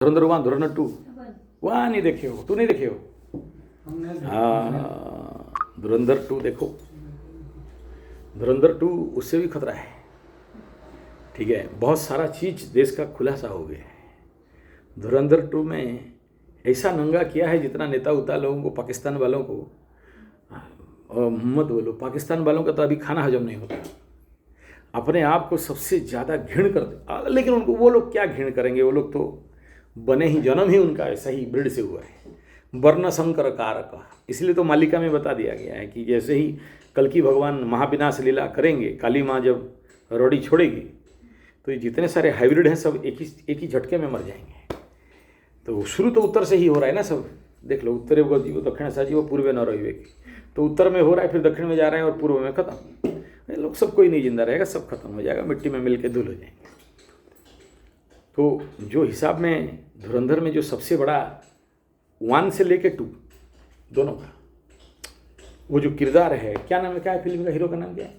धुरंधर 1, धुरंधर 2 वहाँ नहीं देखे हो, तू नहीं देखे हो? हाँ, धुरंधर 2 देखो। धुरंधर 2 उससे भी खतरा है, ठीक है। बहुत सारा चीज देश का खुलासा हो गया है। धुरंधर 2 में ऐसा नंगा किया है जितना नेता उता लोगों को, पाकिस्तान वालों को, और मत बोलो, पाकिस्तान वालों का तो अभी खाना हजम नहीं होता, अपने आप को सबसे ज़्यादा घृण करते। लेकिन उनको, वो लोग क्या घृण करेंगे, वो लोग तो बने ही, जन्म ही उनका ऐसा ही ब्रीड से हुआ है, वर्ण संकर कारक। इसलिए तो मालिका में बता दिया गया है कि जैसे ही कल की भगवान महाविनाश लीला करेंगे, काली माँ जब रोड़ी छोड़ेगी, तो ये जितने सारे हाइब्रिड हैं सब एक ही झटके में मर जाएंगे। तो शुरू तो उत्तर से ही हो रहा है ना सब, देख लो, उत्तरे जीवो दक्षिण सा जीवो पूर्वे न रहिवेगी। तो उत्तर में हो रहा है, फिर दक्षिण में जा रहे हैं, और पूर्व में खत्म। लोग सब, कोई नहीं जिंदा रहेगा, सब खत्म हो जाएगा, मिट्टी में मिल के धूल हो जाएंगे। तो जो हिसाब में धुरंधर में जो सबसे बड़ा 1 से लेके 2 दोनों का वो जो किरदार है, क्या नाम है, क्या है फिल्म का, हीरो का नाम क्या है?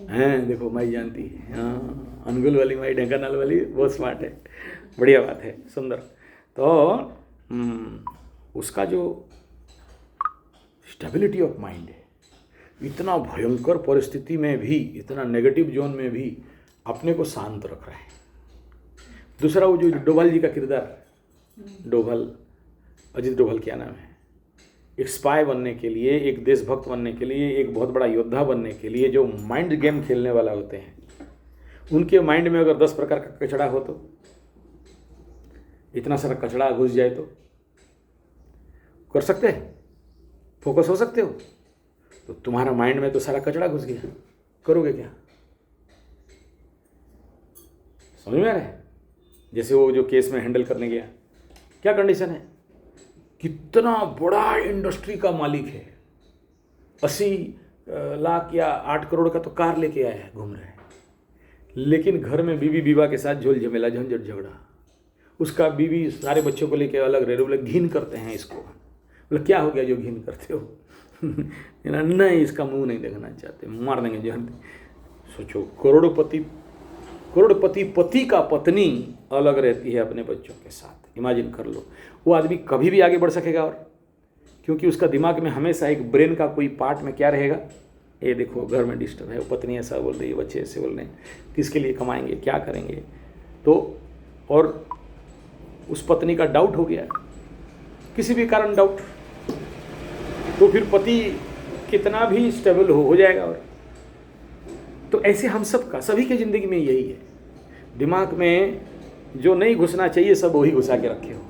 हैं, देखो माई जानती है, हाँ, अनगुल वाली माई, ढेंकानाल वाली, बहुत स्मार्ट है, बढ़िया बात है, सुंदर। तो उसका जो स्टेबिलिटी ऑफ माइंड है, इतना भयंकर परिस्थिति में भी, इतना नेगेटिव जोन में भी अपने को शांत रख रहा है। दूसरा वो जो डोभाल जी का किरदार, डोभाल, अजीत डोभाल क्या नाम है, एक स्पाई बनने के लिए, एक देशभक्त बनने के लिए, एक बहुत बड़ा योद्धा बनने के लिए जो माइंड गेम खेलने वाला होते हैं, उनके माइंड में अगर 10 प्रकार का कचड़ा हो, तो इतना सारा कचड़ा घुस जाए तो कर सकते हैं, फोकस हो सकते हो? तो तुम्हारा माइंड में तो सारा कचड़ा घुस गया, करोगे क्या? समझ में आ रहा है? जैसे वो जो केस में हैंडल करने गया, क्या कंडीशन है, कितना बड़ा इंडस्ट्री का मालिक है, 80 लाख या 8 करोड़ का तो कार लेके आया है, घूम रहा है, लेकिन घर में बीवी विवाह के साथ झोल झमेला, झंझट झगड़ा, उसका बीवी सारे बच्चों को लेके अलग रह रहे, बोले घिन करते हैं इसको। बोले क्या हो गया जो घिन करते हो? नहीं, इसका मुंह नहीं देखना चाहते, मार देंगे जहन। सोचो, करोड़पति पति का पत्नी अलग रहती है अपने बच्चों के साथ, इमेजिन कर लो, वो आदमी कभी भी आगे बढ़ सकेगा? और क्योंकि उसका दिमाग में हमेशा एक ब्रेन का कोई पार्ट में क्या रहेगा, ये देखो घर में डिस्टर्ब है, वो पत्नी ऐसा बोल रही है, बच्चे ऐसे बोल रहे हैं, किसके लिए कमाएंगे, क्या करेंगे? तो और उस पत्नी का डाउट हो गया, किसी भी कारण डाउट, तो फिर पति कितना भी स्टेबल हो जाएगा। और तो ऐसे हम सब का, सभी की ज़िंदगी में यही है, दिमाग में जो नहीं घुसना चाहिए सब वही घुसा के रखे हो।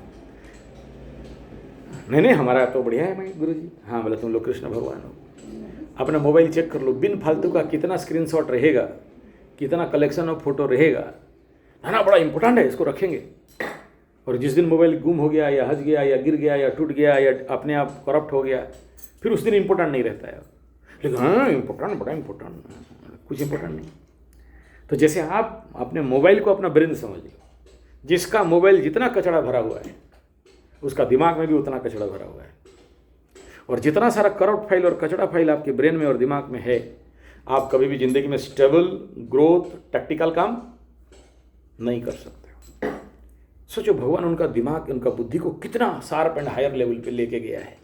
नहीं, हमारा तो बढ़िया है भाई गुरु जी। हाँ, बोला तुम लोग कृष्ण भगवान हो। अपना मोबाइल चेक कर लो, बिन फालतू का कितना स्क्रीनशॉट रहेगा, कितना कलेक्शन ऑफ फोटो रहेगा, ना बड़ा इंपॉर्टेंट है, इसको रखेंगे। और जिस दिन मोबाइल गुम हो गया, या हज गया, या गिर गया, या टूट गया, या अपने आप करप्ट हो गया, फिर उस दिन इंपॉर्टेंट नहीं रहता है। लेकिन हाँ, इंपॉर्टेंट, बड़ा इंपॉर्टेंट, कुछ इंपॉर्टेंट नहीं। तो जैसे आप अपने मोबाइल को अपना ब्रेन समझ लो, जिसका मोबाइल जितना कचड़ा भरा हुआ है, उसका दिमाग में भी उतना कचड़ा भरा हुआ है। और जितना सारा करप्ट फाइल और कचड़ा फाइल आपके ब्रेन में और दिमाग में है, आप कभी भी जिंदगी में स्टेबल ग्रोथ, टैक्टिकल काम नहीं कर सकते हो। सोचो, भगवान उनका दिमाग, उनका बुद्धि को कितना शार्प एंड हायर लेवल पे लेके गया है।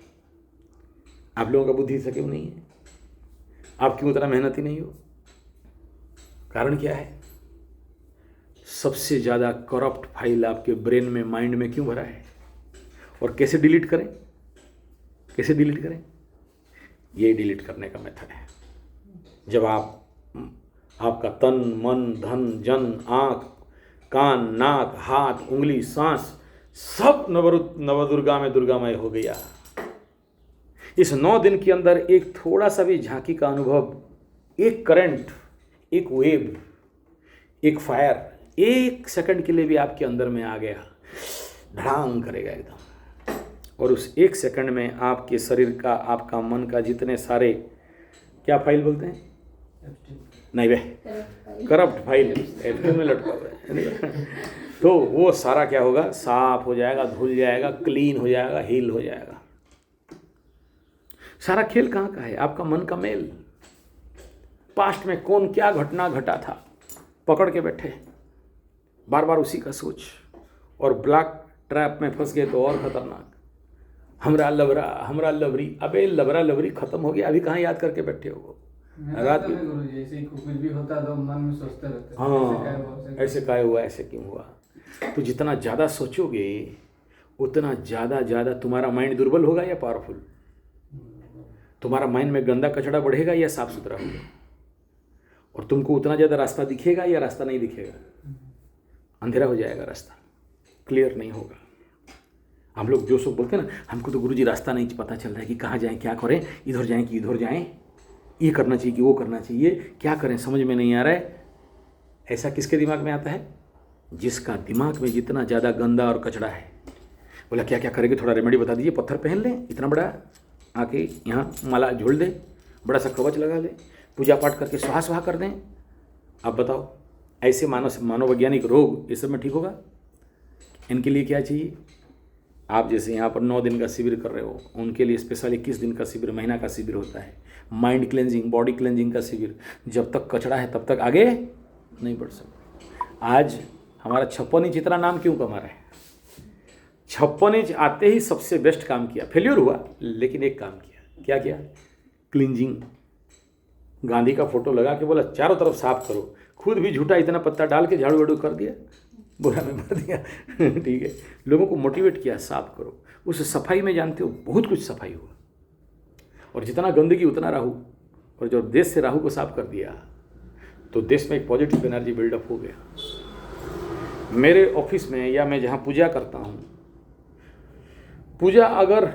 आप लोगों का बुद्धि से क्यों नहीं है? आप क्यों उतना मेहनती नहीं हो? कारण क्या है? सबसे ज़्यादा करप्ट फाइल आपके ब्रेन में, माइंड में क्यों भरा है? और कैसे डिलीट करें? कैसे डिलीट करें? ये डिलीट करने का मेथड है। जब आपका तन, मन, धन, जन, आँख, कान, नाक, हाथ, उंगली, सांस सब नवदुर्गा में दुर्गामय हो गया। इस 9 दिन के अंदर एक थोड़ा सा भी झांकी का अनुभव, एक करंट, एक वेव, एक फायर, 1 सेकंड के लिए भी आपके अंदर में आ गया, ढड़ांग करेगा एकदम। और उस 1 सेकंड में आपके शरीर का, आपका मन का जितने सारे, क्या फाइल बोलते हैं, नहीं वे करप्ट फाइल में लटका हुआ है, तो वो सारा क्या होगा, साफ हो जाएगा, धुल जाएगा, क्लीन हो जाएगा, हील हो जाएगा। सारा खेल कहाँ का है? आपका मन का मेल। पास्ट में कौन क्या घटना घटा था, पकड़ के बैठे, बार बार उसी का सोच, और ब्लैक ट्रैप में फंस गए तो और खतरनाक। हमरा लवरी, अबे लबरा लवरी खत्म हो गया, अभी कहाँ याद करके बैठे हो? रात में गुरुजी ऐसे ही कुछ भी होता तो मन में सोचते रहते। हाँ, ऐसे काय हुआ, ऐसे क्यों हुआ? तो जितना ज़्यादा सोचोगे उतना ज़्यादा तुम्हारा माइंड दुर्बल होगा या पावरफुल? तुम्हारा माइंड में गंदा कचड़ा बढ़ेगा या साफ सुथरा होगा? और तुमको उतना ज़्यादा रास्ता दिखेगा या रास्ता नहीं दिखेगा? अंधेरा हो जाएगा, रास्ता क्लियर नहीं होगा। हम लोग जो सब बोलते हैं ना, हमको तो गुरुजी रास्ता नहीं पता चल रहा है कि कहाँ जाएं, क्या करें, इधर जाएं कि इधर जाएं, ये करना चाहिए कि वो करना चाहिए, क्या करें समझ में नहीं आ रहा है। ऐसा किसके दिमाग में आता है? जिसका दिमाग में जितना ज़्यादा गंदा और कचड़ा है। बोला क्या क्या करेंगे, थोड़ा रेमेडी बता दीजिए। पत्थर पहन लें इतना बड़ा, आके यहाँ माला झोल दें, बड़ा सा कवच लगा लें, पूजा पाठ करके स्वाहा कर दें। आप बताओ, ऐसे मानववैज्ञानिक रोग ये सब में ठीक होगा? इनके लिए क्या चाहिए? आप जैसे यहाँ पर 9 दिन का शिविर कर रहे हो, उनके लिए स्पेशल 21 दिन का शिविर, महीना का शिविर होता है, माइंड क्लेंजिंग, बॉडी क्लेंजिंग का शिविर। जब तक कचड़ा है तब तक आगे नहीं बढ़ सकते। आज हमारा 56 इंच इतना नाम क्यों कमा रहा है? 56 इंच आते ही सबसे बेस्ट काम किया, फेल्यूर हुआ लेकिन एक काम किया। क्या किया? क्लींजिंग। गांधी का फोटो लगा के बोला चारों तरफ साफ करो, खुद भी झूठा इतना पत्ता डाल के झाड़ू वाड़ू कर दिया, बुरा में भर दिया। ठीक है, लोगों को मोटिवेट किया साफ करो। उस सफाई में जानते हो बहुत कुछ सफाई हुआ। और जितना गंदगी उतना राहु, और जब देश से राहु को साफ कर दिया तो देश में एक पॉजिटिव एनर्जी बिल्डअप हो गया। मेरे ऑफिस में या मैं जहाँ पूजा करता हूँ, पूजा अगर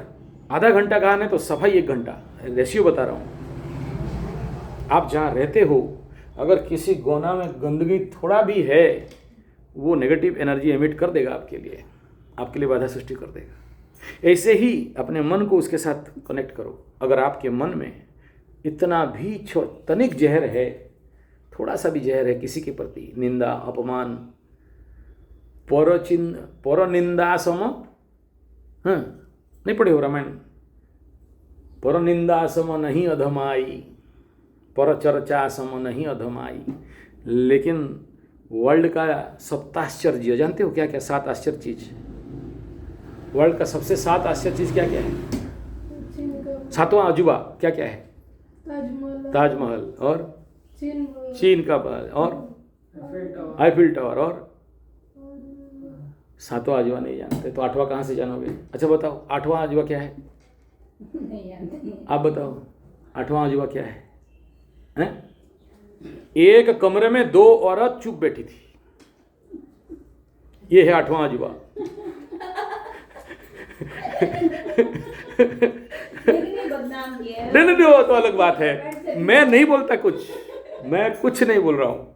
आधा घंटा का है तो सफाई 1 घंटा, रेशियो बता रहा हूँ। आप जहाँ रहते हो अगर किसी कोना में गंदगी थोड़ा भी है, वो नेगेटिव एनर्जी एमिट कर देगा आपके लिए बाधा सृष्टि कर देगा। ऐसे ही अपने मन को उसके साथ कनेक्ट करो। अगर आपके मन में इतना भी तनिक जहर है, थोड़ा सा भी जहर है किसी के प्रति, निंदा, अपमान, परनिंदा सम, हाँ नहीं पढ़े हो रामायण? परनिंदा सम नहीं अधमाई, पर चर्चा सम नहीं अधमाई। लेकिन वर्ल्ड का 7 आश्चर्य जानते हो क्या क्या? 7 आश्चर्य चीज। वर्ल्ड का सबसे 7 आश्चर्य चीज क्या क्या है? 7वां अजूबा क्या क्या है? ताजमहल और चीन का महल और आईफिल टावर। और 7वां अजूबा नहीं जानते तो 8वां कहाँ से जानोगे? अच्छा बताओ 8वां अजूबा क्या है? आप बताओ 8वां अजूबा क्या है? हैं? एक कमरे में 2 औरत चुप बैठी थी, ये है 8वां अजूबा। नहीं वो तो अलग बात है। मैं नहीं बोलता कुछ, मैं कुछ नहीं बोल रहा हूँ,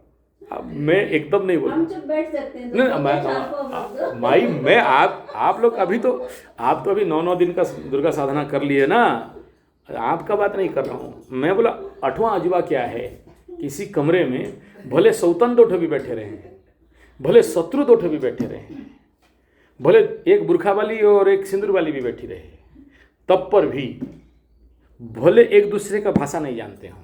मैं एकदम नहीं बोल रहा। हम चुप बैठ सकते हैं। नहीं माई, मैं आप लोग अभी तो आप तो अभी 9 दिन का दुर्गा साधना कर लिए ना, आपका बात नहीं कर रहा हूँ। मैं बोला 8वां अजूबा क्या है? किसी कमरे में भले सौतन 2 भी बैठे रहे, भले शत्रु 2 भी बैठे रहे, भले एक बुरखा वाली और एक सिंदूर वाली भी बैठी रहे, तब पर भी भले एक दूसरे का भाषा नहीं जानते हों।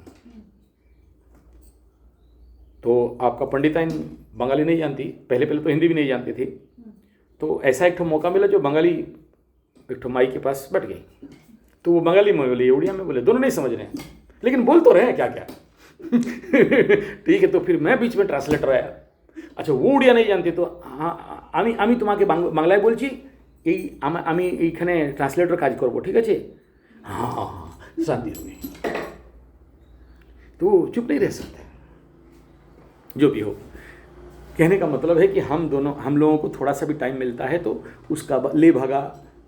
तो आपका पंडिताइन बंगाली नहीं जानती, पहले तो हिंदी भी नहीं जानती थी। तो ऐसा एक मौका मिला जो बंगाली एक माई के पास बैठ गई, तो वो बंगाली में बोले, उड़िया में बोले, दोनों नहीं समझ रहे हैं लेकिन बोल तो रहे हैं क्या क्या। ठीक है, तो फिर मैं बीच में ट्रांसलेटर आया। अच्छा वो उड़िया नहीं जानती तो हाँ আমি তোমাকে বাংলায় বলছি, আমি এইখানে ট্রান্সলেটর কাজ করব, ঠিক আছে? हाँ शांति हो गई। तो चुप नहीं रह सकते। जो भी हो, कहने का मतलब है कि हम लोगों को थोड़ा सा भी टाइम मिलता है तो उसका ले भागा,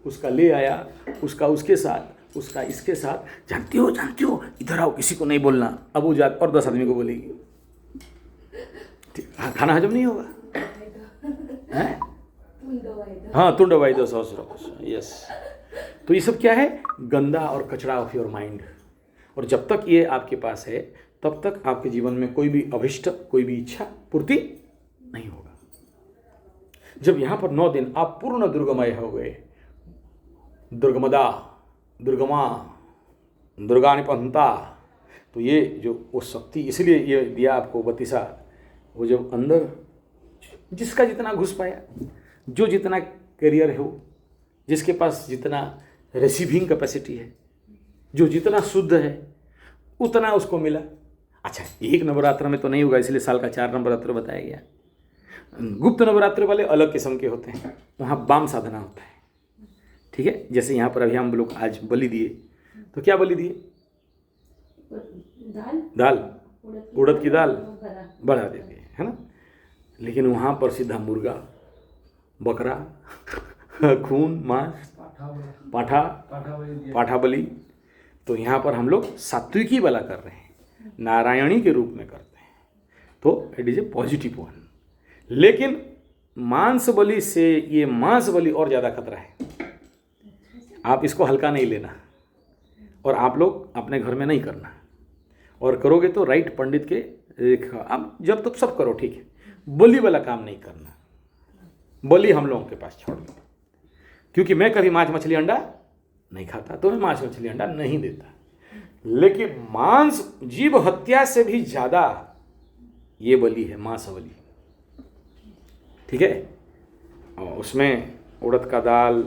उसका ले आया, उसका उसके साथ, उसका इसके साथ, जानती हो इधर आओ, किसी को नहीं बोलना। अब वो जात और 10 आदमी को बोलेगी, खाना हजम नहीं होगा। हाँ तुंड वाइदो सहस्र, यस। तो ये सब क्या है? गंदा और कचरा ऑफ योर माइंड। और जब तक ये आपके पास है तब तक आपके जीवन में कोई भी अभिष्ट, कोई भी इच्छा पूर्ति नहीं होगा। जब यहाँ पर 9 दिन आप पूर्ण दुर्गमय हो गए, दुर्गमदा, दुर्गमा, दुर्गा निपंता, तो ये जो वो शक्ति, इसलिए ये दिया आपको 32। वो जब अंदर जिसका जितना घुस पाया, जो जितना करियर हो, जिसके पास जितना रिसीविंग कैपेसिटी है, जो जितना शुद्ध है उतना उसको मिला। अच्छा, एक नवरात्र में तो नहीं होगा, इसलिए साल का 4 नवरात्र बताया गया। गुप्त नवरात्र वाले अलग किस्म के होते हैं, वहाँ वाम साधना होता है। ठीक है, जैसे यहाँ पर अभी हम लोग आज बलि दिए, तो क्या बलि दिए? दाल, उड़द की दाल बढ़ा देते हैं, है ना। लेकिन वहाँ पर सीधा मुर्गा, बकरा, खून, मांस, पाठा बलि। तो यहाँ पर हम लोग सात्विकी वाला कर रहे हैं, नारायणी के रूप में करते हैं, तो it is a positive one. लेकिन मांस बलि से ये मांस बलि और ज़्यादा खतरा है, आप इसको हल्का नहीं लेना, और आप लोग अपने घर में नहीं करना, और करोगे तो राइट पंडित के अब जब तक सब करो, ठीक है, बलि वाला काम नहीं करना। बलि हम लोगों के पास छोड़ दो, क्योंकि मैं कभी मांस मछली अंडा नहीं खाता, तो मैं मांस मछली अंडा नहीं देता। लेकिन मांस जीव हत्या से भी ज़्यादा ये बलि है, मांस बलि। ठीक है, और उसमें उड़द का दाल,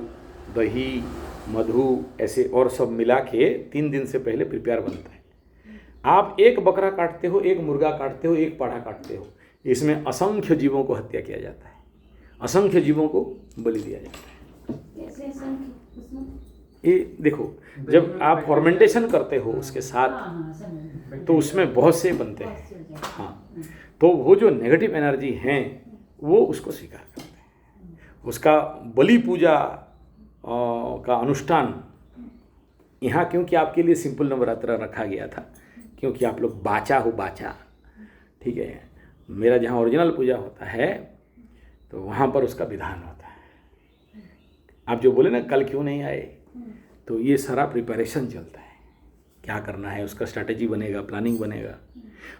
दही, मधु ऐसे और सब मिला के 3 दिन से पहले प्रिपेयर बनता है। आप एक बकरा काटते हो, एक मुर्गा काटते हो, एक पाठा काटते हो, इसमें असंख्य जीवों को हत्या किया जाता है, असंख्य जीवों को बलि दिया जाता है। ये देखो, जब आप फॉर्मेंटेशन करते हो उसके साथ, तो उसमें बहुत से बनते हैं। हाँ, तो वो जो नेगेटिव एनर्जी हैं वो उसको स्वीकार करते हैं। उसका बलि पूजा का अनुष्ठान यहाँ क्योंकि आपके लिए सिंपल नवरात्र रखा गया था, क्योंकि आप लोग बाचा हो, बाचा। ठीक है, मेरा जहाँ ओरिजिनल पूजा होता है तो वहाँ पर उसका विधान होता है। आप जो बोले ना कल क्यों नहीं आए, तो ये सारा प्रिपरेशन चलता है, क्या करना है उसका स्ट्रैटेजी बनेगा, प्लानिंग बनेगा।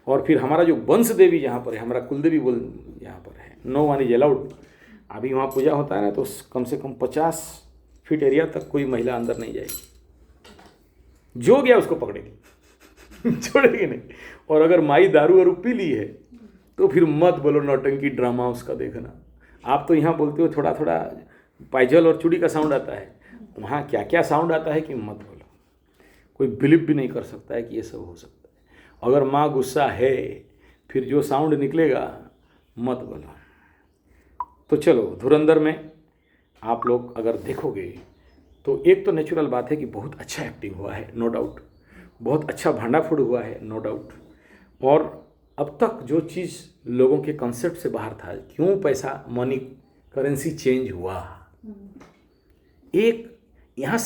और फिर हमारा जो वंश देवी यहाँ पर है, हमारा कुलदेवी बोल यहाँ पर है, नो वन इज अलाउड। अभी वहाँ पूजा होता है ना, तो कम से कम 50 फीट एरिया तक कोई महिला अंदर नहीं जाएगी, जो गया उसको पकड़ेगी छोड़ेगी नहीं। और अगर माई दारू वारू पी ली है तो फिर मत बोलो नौटंकी ड्रामा उसका देखना। आप तो यहाँ बोलते हो थोड़ा थोड़ा पाइजल और चूड़ी का साउंड आता है, वहाँ क्या क्या साउंड आता है कि मत बोलो। कोई बिलीव भी नहीं कर सकता है कि ये सब हो सकता है। अगर माँ गुस्सा है फिर जो साउंड निकलेगा मत बोलो। तो चलो, धुरंधर में आप लोग अगर देखोगे तो एक तो नेचुरल बात है कि बहुत अच्छा एक्टिंग हुआ है, नो डाउट, बहुत अच्छा भांडाफोड़ हुआ है, नो डाउट। और अब तक जो चीज़ लोगों के कंसेप्ट से बाहर था, क्यों पैसा, मनी, करेंसी चेंज हुआ, एक यहाँ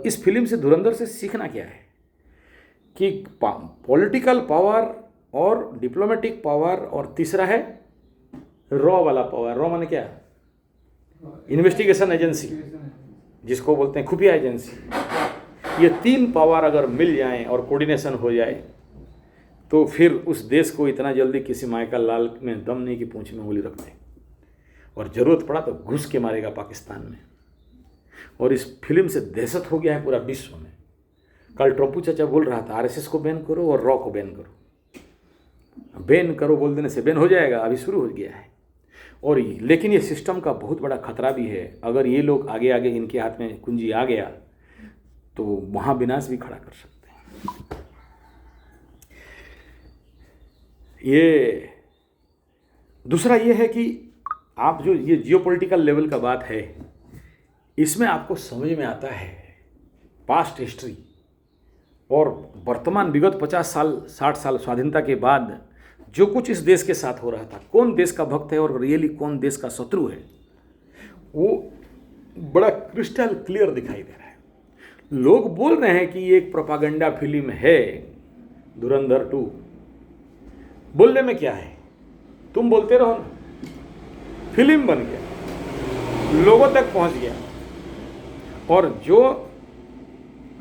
इस फिल्म से, धुरंधर से सीखना क्या है कि पॉलिटिकल पावर और डिप्लोमेटिक पावर, और तीसरा है रॉ वाला पावर। रॉ माने क्या? इन्वेस्टिगेशन एजेंसी, जिसको बोलते हैं खुफिया एजेंसी। ये 3 पावर अगर मिल जाएं और कोऑर्डिनेशन हो जाए तो फिर उस देश को इतना जल्दी किसी माइकल लाल में दम नहीं कि पूंछ में उंगली रख दें, और ज़रूरत पड़ा तो घुस के मारेगा पाकिस्तान में। और इस फिल्म से दहशत हो गया है पूरा विश्व में। कल टोपू चाचा बोल रहा था आरएसएस को बैन करो और रॉ को बैन करो। बैन करो बोल देने से बैन हो जाएगा, अभी शुरू हो गया है। और लेकिन ये सिस्टम का बहुत बड़ा खतरा भी है, अगर ये लोग आगे आगे इनके हाथ में कुंजी आ गया तो वहाँ विनाश भी खड़ा कर सकते हैं। ये दूसरा ये है कि आप जो ये जियोपॉलिटिकल लेवल का बात है, इसमें आपको समझ में आता है पास्ट हिस्ट्री और वर्तमान विगत 50 साल 60 साल स्वाधीनता के बाद जो कुछ इस देश के साथ हो रहा था, कौन देश का भक्त है और रियली कौन देश का शत्रु है, वो बड़ा क्रिस्टल क्लियर दिखाई दे रहा है। लोग बोल रहे हैं कि ये एक प्रोपागेंडा फिल्म है धुरंधर 2। बोलने में क्या है, तुम बोलते रहो ना। फिल्म बन गया, लोगों तक पहुंच गया, और जो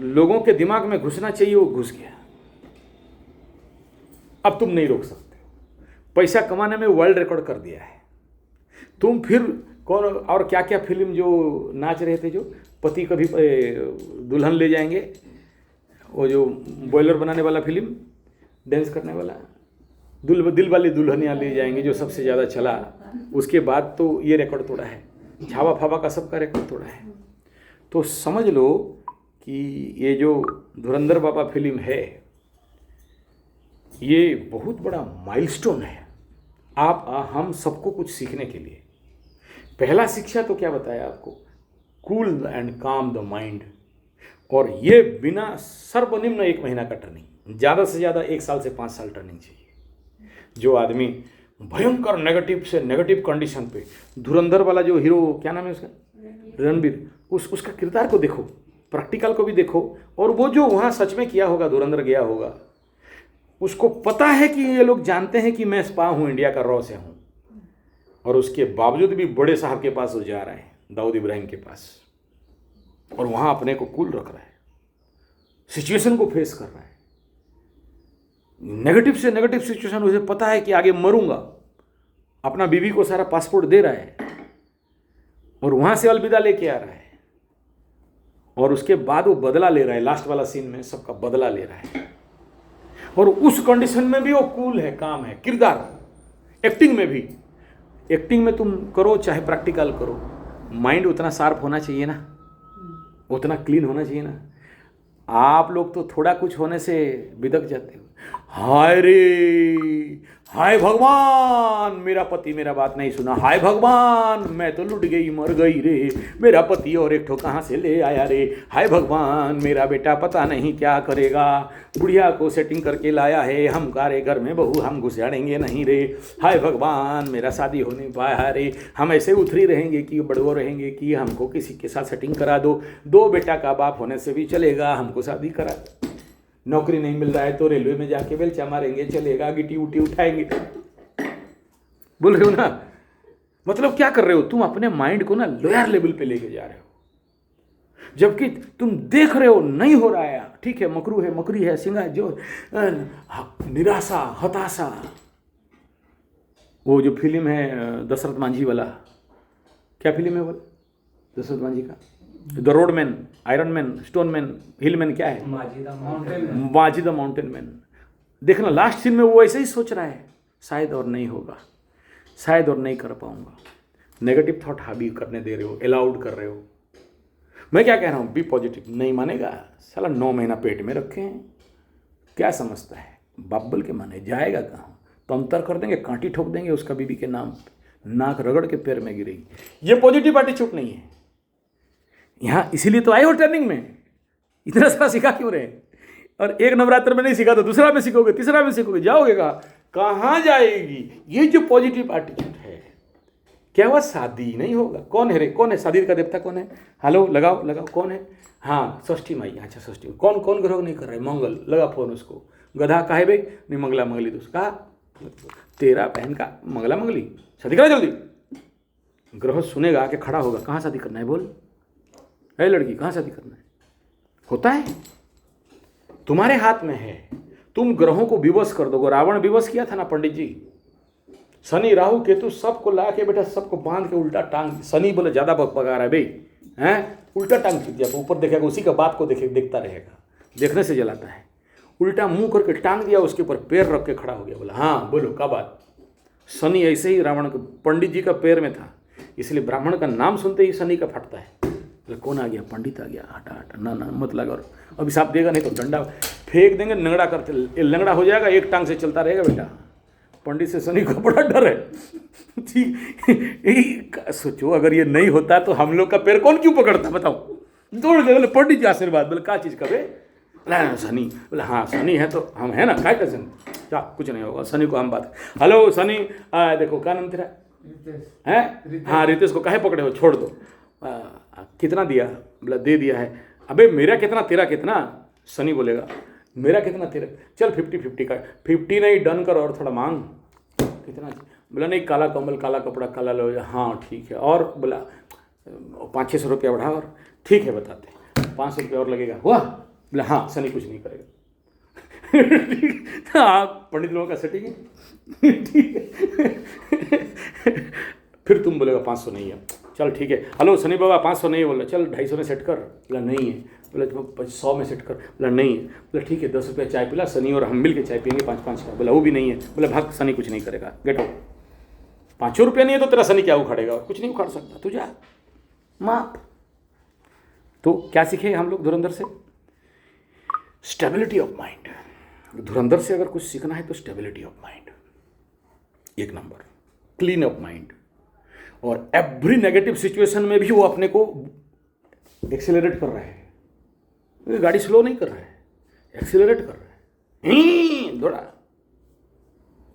लोगों के दिमाग में घुसना चाहिए वो घुस गया। अब तुम नहीं रोक सकते। पैसा कमाने में वर्ल्ड रिकॉर्ड कर दिया है। तुम फिर कौन और क्या क्या फिल्म जो नाच रहे थे, जो पति कभी दुल्हन ले जाएंगे, वो जो बॉयलर बनाने वाला फिल्म, डांस करने वाला, दिल वाली दुल्हनियाँ ले जाएंगे, जो सबसे ज़्यादा चला, उसके बाद तो ये रिकॉर्ड तोड़ा है। छावा फावा का सबका रिकॉर्ड तोड़ा है। तो समझ लो कि ये जो धुरंधर बाबा फिल्म है ये बहुत बड़ा माइलस्टोन है हम सबको कुछ सीखने के लिए। पहला शिक्षा तो क्या बताया आपको, कूल एंड काम द माइंड, और ये बिना सर्वनिम्न 1 महीना का ट्रेनिंग, ज़्यादा से ज़्यादा 1 साल से 5 साल ट्रेनिंग चाहिए। जो आदमी भयंकर नेगेटिव से नेगेटिव कंडीशन पे, धुरंधर वाला जो हीरो क्या नाम है उसका, रणबीर, उसका किरदार को देखो, प्रैक्टिकल को भी देखो, और वो जो वहाँ सच में किया होगा, धुरंधर गया होगा, उसको पता है कि ये लोग जानते हैं कि मैं स्पा हूँ, इंडिया का रॉ से हूँ, और उसके बावजूद भी बड़े साहब के पास वो जा रहा है, दाऊद इब्राहिम के पास, और वहाँ अपने को कूल रख रहा है, सिचुएशन को फेस कर रहा है। नेगेटिव से नेगेटिव सिचुएशन, उसे पता है कि आगे मरूंगा, अपना बीवी को सारा पासपोर्ट दे रहा है, और वहाँ से अलविदा लेके आ रहा है, और उसके बाद वो बदला ले रहा है। लास्ट वाला सीन में सबका बदला ले रहा है, और उस कंडीशन में भी वो कूल है, काम है, किरदार। एक्टिंग में भी, एक्टिंग में तुम करो चाहे प्रैक्टिकल करो, माइंड उतना शार्प होना चाहिए ना, उतना क्लीन होना चाहिए ना। आप लोग तो थोड़ा कुछ होने से बिदक जाते हो। हाय रे, हाय भगवान, मेरा पति मेरा बात नहीं सुना, हाय भगवान मैं तो लुट गई, मर गई रे, मेरा पति और एक ठो कहाँ से ले आया रे, हाय भगवान मेरा बेटा पता नहीं क्या करेगा, बुढ़िया को सेटिंग करके लाया है, हम कारे घर में बहू हम घुसाड़ेंगे नहीं रे, हाय भगवान मेरा शादी हो नहीं पाया रे, हम ऐसे उथरी रहेंगे कि बड़वो रहेंगे कि हमको किसी के साथ सेटिंग करा दो, 2 बेटा का बाप होने से भी चलेगा, हमको शादी करा, नौकरी नहीं मिल रहा है तो रेलवे में जाके बेलचा मारेंगे, चलेगा, गिट्टी उट्टी उठाएंगे। बोल रहे हो ना, मतलब क्या कर रहे हो तुम, अपने माइंड को ना लोअर लेवल पे लेके जा रहे हो, जबकि तुम देख रहे हो नहीं हो रहा है, ठीक है, मकरू है, मकरी है, सिंगा है, जो निराशा, हताशा। वो जो फिल्म है दशरथ मांझी वाला, क्या फिल्म है वो दशरथ मांझी का, the road man, iron man, stone man, hill man, क्या है, माजी द माउंटेन मैन। देखना लास्ट सीन में वो ऐसे ही सोच रहा है, शायद और नहीं होगा, शायद और नहीं कर पाऊंगा। नेगेटिव थॉट हावी करने दे रहे हो, अलाउड कर रहे हो। मैं क्या कह रहा हूँ, बी पॉजिटिव। नहीं मानेगा साला, 9 महीना पेट में रखे हैं, क्या समझता है, बाब्बल के माने जाएगा कहाँ, तो अंतर कर देंगे, कांटी ठोक देंगे उसका बीबी के नाम पे, नाक रगड़ के पैर में गिरेगी। ये पॉजिटिव एटीट्यूड नहीं है यहाँ, इसीलिए तो आए हो ट्रेनिंग में, इतना सारा सीखा क्यों रहे, और एक नवरात्र में नहीं सीखा तो दूसरा में सीखोगे, तीसरा में सीखोगे, जाओगे कहाँ जाएगी। ये जो पॉजिटिव एटीट्यूड है, क्या हुआ, शादी नहीं होगा। कौन है रे, कौन है शादी का देवता, कौन है, हेलो लगाओ लगाओ, कौन है, हाँ षष्ठी माई, अच्छा षष्ठी, कौन कौन ग्रह नहीं कर रहे, मंगल, लगा फोन उसको, गधा काहे भाई, नहीं मंगला मंगली, तो कहा तेरा बहन का मंगला मंगली, शादी करा जल्दी। ग्रह सुनेगा कि खड़ा होगा, कहाँ शादी करना है बोल, है लड़की कहाँ शादी करना है, होता है, तुम्हारे हाथ में है, तुम ग्रहों को विवश कर दोगे। रावण विवश किया था ना पंडित जी, शनि राहु केतु सबको ला के बेटा, सबको बांध के उल्टा टांग, शनि बोले ज़्यादा बगा रहा है भाई, हैं, उल्टा टांग खींच दिया, ऊपर देखेगा उसी का बात को देखता रहेगा, देखने से जलाता है, उल्टा मुंह करके टांग दिया, उसके ऊपर पैर रख के खड़ा हो गया, बोला हाँ बोलो क्या बात। शनि ऐसे ही रावण के पंडित जी का पैर में था, इसलिए ब्राह्मण का नाम सुनते ही शनि का फटता है। कौन आ गया, पंडित आ गया, हटा हटा, ना ना मत लगा, और अभिशाप देगा नहीं तो डंडा फेंक देंगे, लंगड़ा करते लंगड़ा हो जाएगा, एक टांग से चलता रहेगा बेटा। पंडित से शनि का बड़ा डर है। ठीक, सोचो अगर ये नहीं होता तो हम लोग का पैर कौन क्यों पकड़ता, बताओ, दौड़ गए, बोले पंडित जी आशीर्वाद, बोले क्या चीज़ का बे, शनि, बोले हाँ शनि है तो हम है ना, काय टेंशन, क्या कुछ नहीं होगा, शनि को हम बात, हेलो शनि, देखो क्या नाम तेरा है, हाँ रितेश को काहे पकड़े हो, छोड़ दो, कितना दिया, बोला दे दिया है, अबे मेरा कितना तेरा कितना, शनि बोलेगा मेरा कितना तेरा, चल 50-50 का, 50 नहीं डन कर, और थोड़ा मांग, कितना, बोला नहीं काला कम्बल, काला कपड़ा, काला लो, हाँ ठीक है, और बोला 500-600 रुपया बढ़ा, और ठीक है बताते 500 रुपया और लगेगा, हुआ, बोला हाँ शनि कुछ नहीं करेगा। हाँ पंडित लोगों का सेटिंग है, ठीक है। फिर तुम बोलेगा 500 नहीं है, चल ठीक है, हेलो शनि बाबा 500 नहीं है, बोला चल 250 में सेट कर, बोला नहीं है, बोला 100 में सेट कर, बोला नहीं है, बोला ठीक है 10 रुपया चाय पिला, शनि और हम मिल के चाय पियेंगे 5-5 का, बोला वो भी नहीं है, बोला भाग शनि कुछ नहीं करेगा, गेट आउट। 5 रुपये नहीं है तो तेरा शनि क्या उखाड़ेगा? और कुछ नहीं उखाड़ सकता, तू जा माप। तो क्या सीखे हम लोग धुरंधर से? Stability of mind. धुरंधर से अगर कुछ सीखना है तो stability of mind, 1 number, clean of mind. और एवरी नेगेटिव सिचुएशन में भी वो अपने को एक्सेलरेट कर रहा है, गाड़ी स्लो नहीं कर रहा है, एक्सेलरेट कर रहा है, दौड़ा।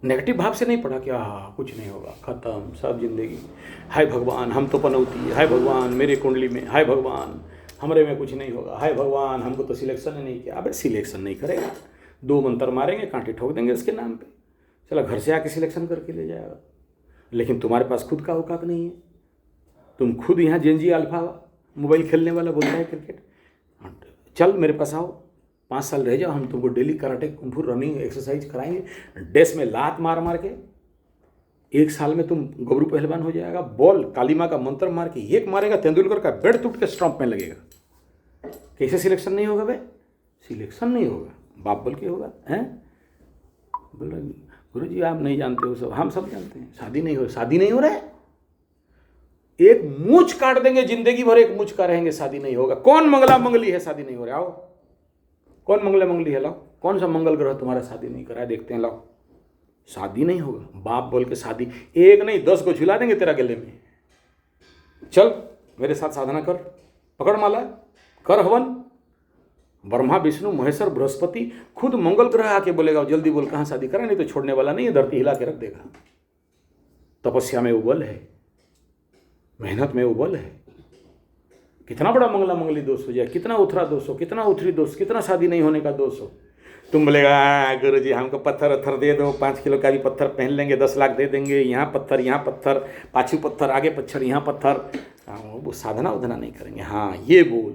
नेगेटिव भाव से नहीं पढ़ा कि कुछ नहीं होगा, खत्म सब जिंदगी, हाय भगवान हम तो पनौती, हाय भगवान मेरे कुंडली में, हाय भगवान हमारे में कुछ नहीं होगा, हाय भगवान हमको तो सिलेक्शन ही नहीं किया। अबे सिलेक्शन नहीं करेगा, 2 मंत्र मारेंगे, कांटे ठोक देंगे उसके नाम पे, चला घर से आके सिलेक्शन करके ले जाएगा। लेकिन तुम्हारे पास खुद का औकात नहीं है, तुम खुद यहाँ जेनजी अल्फा मोबाइल खेलने वाला बोलता है क्रिकेट, चल मेरे पास आओ, 5 साल रह जाओ, हम तुमको daily karate kung fu running exercise कराएंगे, डेस्क में लात मार मार के 1 साल में तुम गबरू पहलवान हो जाएगा। बॉल काली माँ का मंत्र मार के एक मारेगा, तेंदुलकर का बेड टूट के स्टंप में लगेगा। कैसे सिलेक्शन नहीं होगा बे? सिलेक्शन नहीं होगा, बाप बोल के होगा। हैं बोल रहे गुरु जी आप नहीं जानते हो, सब हम सब जानते हैं। शादी नहीं हो रहा है, एक मूछ काट देंगे, जिंदगी भर एक मूछ का रहेंगे, शादी नहीं होगा। कौन मंगला मंगली है शादी नहीं हो रहा? आओ, कौन मंगला मंगली है? लाओ, कौन सा मंगल ग्रह तुम्हारा शादी नहीं करा है, देखते हैं, लाओ। शादी नहीं होगा, बाप बोल के शादी, 1 नहीं 10 को झुला देंगे तेरा गले में। चल मेरे साथ साधना कर, पकड़ माला, कर हवन। ब्रह्मा विष्णु महेश्वर बृहस्पति खुद मंगल ग्रह आके बोलेगा जल्दी बोल कहाँ शादी करा, नहीं तो छोड़ने वाला नहीं है, धरती हिला के रख देगा। तपस्या में वो बल है, मेहनत में वो बल है। कितना बड़ा मंगला मंगली दोष हो जाए, कितना उथरा दोष हो, कितना उथरी दोष, कितना शादी नहीं होने का दोष हो, तुम बोलेगा गुरु जी हमको पत्थर वत्थर दे दो, 5 किलो का भी पत्थर पहन लेंगे, 10 लाख दे देंगे, यहाँ पत्थर, पाछू पत्थर, आगे पत्थर, यहाँ पत्थर। वो साधना उधना नहीं करेंगे। हाँ ये बोल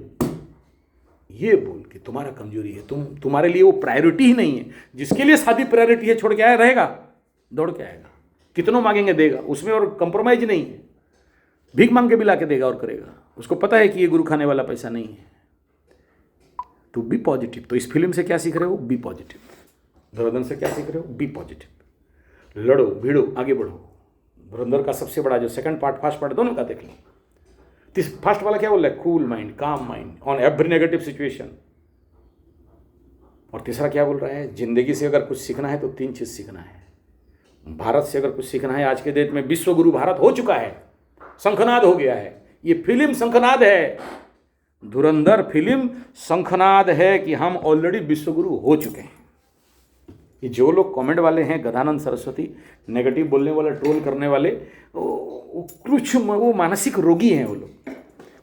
कि तुम्हारा कमजोरी है, तुम्हारे लिए वो प्रायोरिटी ही नहीं है। जिसके लिए शादी प्रायोरिटी है, छोड़ के आया रहेगा, दौड़ के आएगा, कितनों मांगेंगे देगा, उसमें और कंप्रोमाइज नहीं है। भीख मांग के भी ला के देगा और करेगा, उसको पता है कि ये गुरु खाने वाला पैसा नहीं है। तो बी पॉजिटिव। तो इस फिल्म से क्या सीख रहे हो? Be positive. धुरंधर से क्या सीख रहे हो? Be positive. लड़ो भिड़ो आगे बढ़ो। धुरंधर का सबसे बड़ा जो सेकंड पार्ट, फर्स्ट पार्ट दोनों का देख लो। फर्स्ट वाला क्या बोल रहा है? कूल माइंड, काम mind on every negative situation. और तीसरा क्या बोल रहा है? जिंदगी से अगर कुछ सीखना है तो 3 चीज सीखना है। भारत से अगर कुछ सीखना है, आज के डेट में विश्व गुरु भारत हो चुका है, शंखनाद हो गया है। ये फिल्म शंखनाद है, धुरंधर फिल्म शंखनाद है कि हम ऑलरेडी विश्वगुरु हो चुके हैं। ये जो लोग कमेंट वाले हैं, गदानंद सरस्वती, नेगेटिव बोलने वाले, ट्रोल करने वाले, वो मानसिक रोगी हैं। वो लोग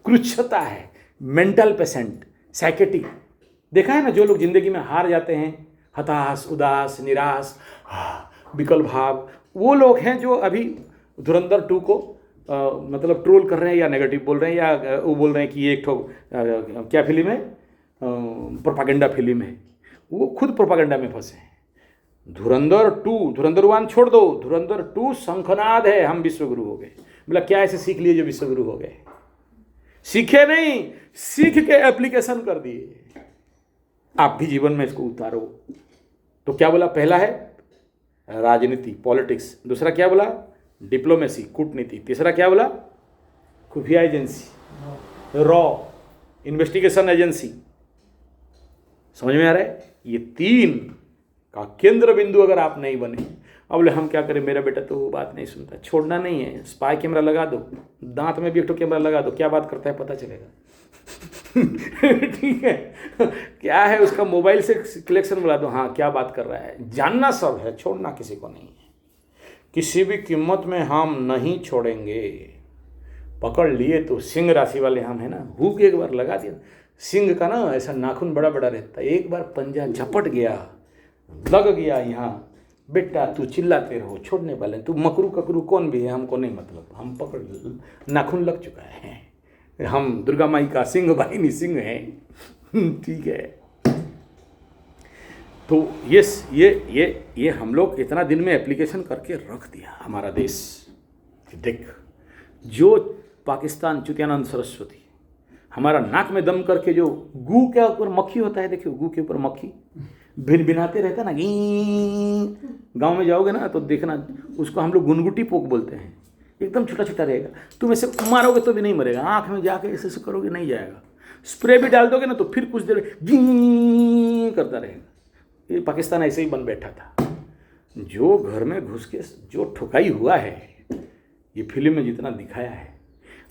क्रुच्छता है, मेंटल पेशेंट, साइकेटिक। देखा है ना, जो लोग जिंदगी में हार जाते हैं, हताश, उदास, निराश, विकल भाव, वो लोग हैं जो अभी धुरंधर 2 को मतलब ट्रोल कर रहे हैं या नेगेटिव बोल रहे हैं, या वो बोल रहे हैं कि ये एक ठो क्या फिल्म है, प्रोपागेंडा फिल्म है। वो खुद प्रोपागेंडा में फंसे हैं। धुरंधर 2, धुरंधर 1 छोड़ दो, धुरंधर 2 शंखनाद है, हम विश्वगुरु हो गए। बोला क्या ऐसे सीख लिए जो विश्वगुरु हो गए? सीखे नहीं, सीख के एप्लीकेशन कर दिए। आप भी जीवन में इसको उतारो। तो क्या बोला? पहला है राजनीति, पॉलिटिक्स। दूसरा क्या बोला? डिप्लोमेसी, कूटनीति। तीसरा क्या बोला? खुफिया एजेंसी, रॉ इन्वेस्टिगेशन एजेंसी। समझ में आ रहा है? ये 3 का केंद्र बिंदु अगर आप नहीं बने, अब बोले हम क्या करें, मेरा बेटा तो वो बात नहीं सुनता। छोड़ना नहीं है, स्पाई कैमरा लगा दो, दांत में भी एक कैमरा लगा दो, क्या बात करता है पता चलेगा। ठीक है, क्या है उसका मोबाइल से कलेक्शन बुला दो, हाँ क्या बात कर रहा है। जानना सब है, छोड़ना किसी को नहीं है। किसी भी कीमत में हम नहीं छोड़ेंगे। पकड़ लिए तो सिंह राशि वाले हम है ना, हुक एक बार लगा दिया। सिंह का ना ऐसा नाखून बड़ा बड़ा रहता है, एक बार पंजा झपट गया, लग गया यहाँ, बेटा तू चिल्लाते रहो, छोड़ने वाले तू मकरू ककरू कौन भी है, हमको नहीं मतलब, हम पकड़, नाखून लग चुका है, हम दुर्गा माई का सिंह वाहिनी सिंह है। ठीक है। तो ये हम लोग इतना दिन में एप्लीकेशन करके रख दिया हमारा देश। देख, जो पाकिस्तान चुतियानंद सरस्वती हमारा नाक में दम करके जो गू के ऊपर मक्खी होता है, देखियो गू के ऊपर मक्खी भिन भिनाते रहता ना, गी। गाँव में जाओगे ना तो देखना, उसको हम लोग गुनगुटी पोक बोलते हैं। एकदम छोटा छोटा रहेगा, तुम ऐसे मारोगे तो भी नहीं मरेगा, आँख में जाके ऐसे ऐसे करोगे नहीं जाएगा। स्प्रे भी डाल दोगे ना तो फिर कुछ देर गी करता रहेगा। ये पाकिस्तान ऐसे ही बन बैठा था। जो घर में घुस के जो ठुकाई हुआ है, ये फिल्म में जितना दिखाया है,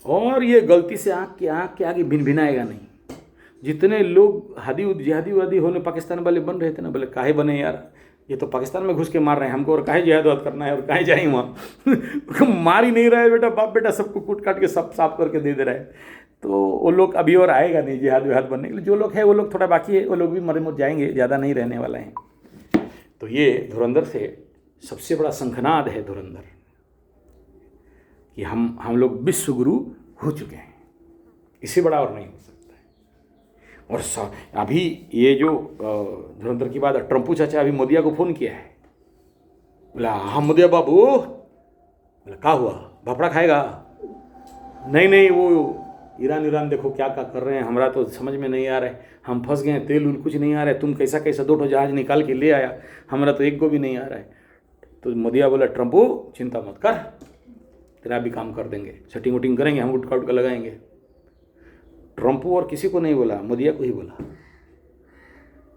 और ये गलती से आँख के आगे भिन भिनाएगा नहीं। जितने लोग जिहादी वादी होने पाकिस्तान वाले बन रहे थे ना, बोले काहे बने यार, ये तो पाकिस्तान में घुस के मार रहे हैं हमको, और काहे जिहाद वाद करना है, और काहे जाएँ वहाँ। मार ही नहीं रहा है बेटा, बाप बेटा सबको कूट काट के सब साफ करके दे रहा है। तो वो लोग अभी और आएगा नहीं जिहाद विहाद बनने के लिए। जो लोग है वो लोग थोड़ा बाकी है, वो लोग भी मरे मुर जाएंगे, ज़्यादा नहीं रहने वाला है। तो ये धुरंधर से सबसे बड़ा शंखनाद है धुरंधर, कि हम लोग विश्व गुरु हो चुके हैं, इससे बड़ा और नहीं हो सकता है। और अभी ये जो धुरंधर की बात, ट्रम्पू चाचा अभी मोदिया को फ़ोन किया है, बोला हाँ मोदिया बाबू, बोला क्या हुआ, भापड़ा खाएगा? नहीं वो ईरान देखो क्या कर रहे हैं, हमारा तो समझ में नहीं आ रहा है, हम फंस गए हैं, तेल कुछ नहीं आ रहा है, तुम कैसा 2 जहाज निकाल के ले आया, हमारा तो एक को भी नहीं आ रहा है। तो मोदिया बोला ट्रम्पू चिंता मत कर, तेरा भी काम कर देंगे, सेटिंग वोटिंग करेंगे, हम गुटका उटका लगाएंगे। ट्रम्पू और किसी को नहीं बोला, मोदिया को ही बोला।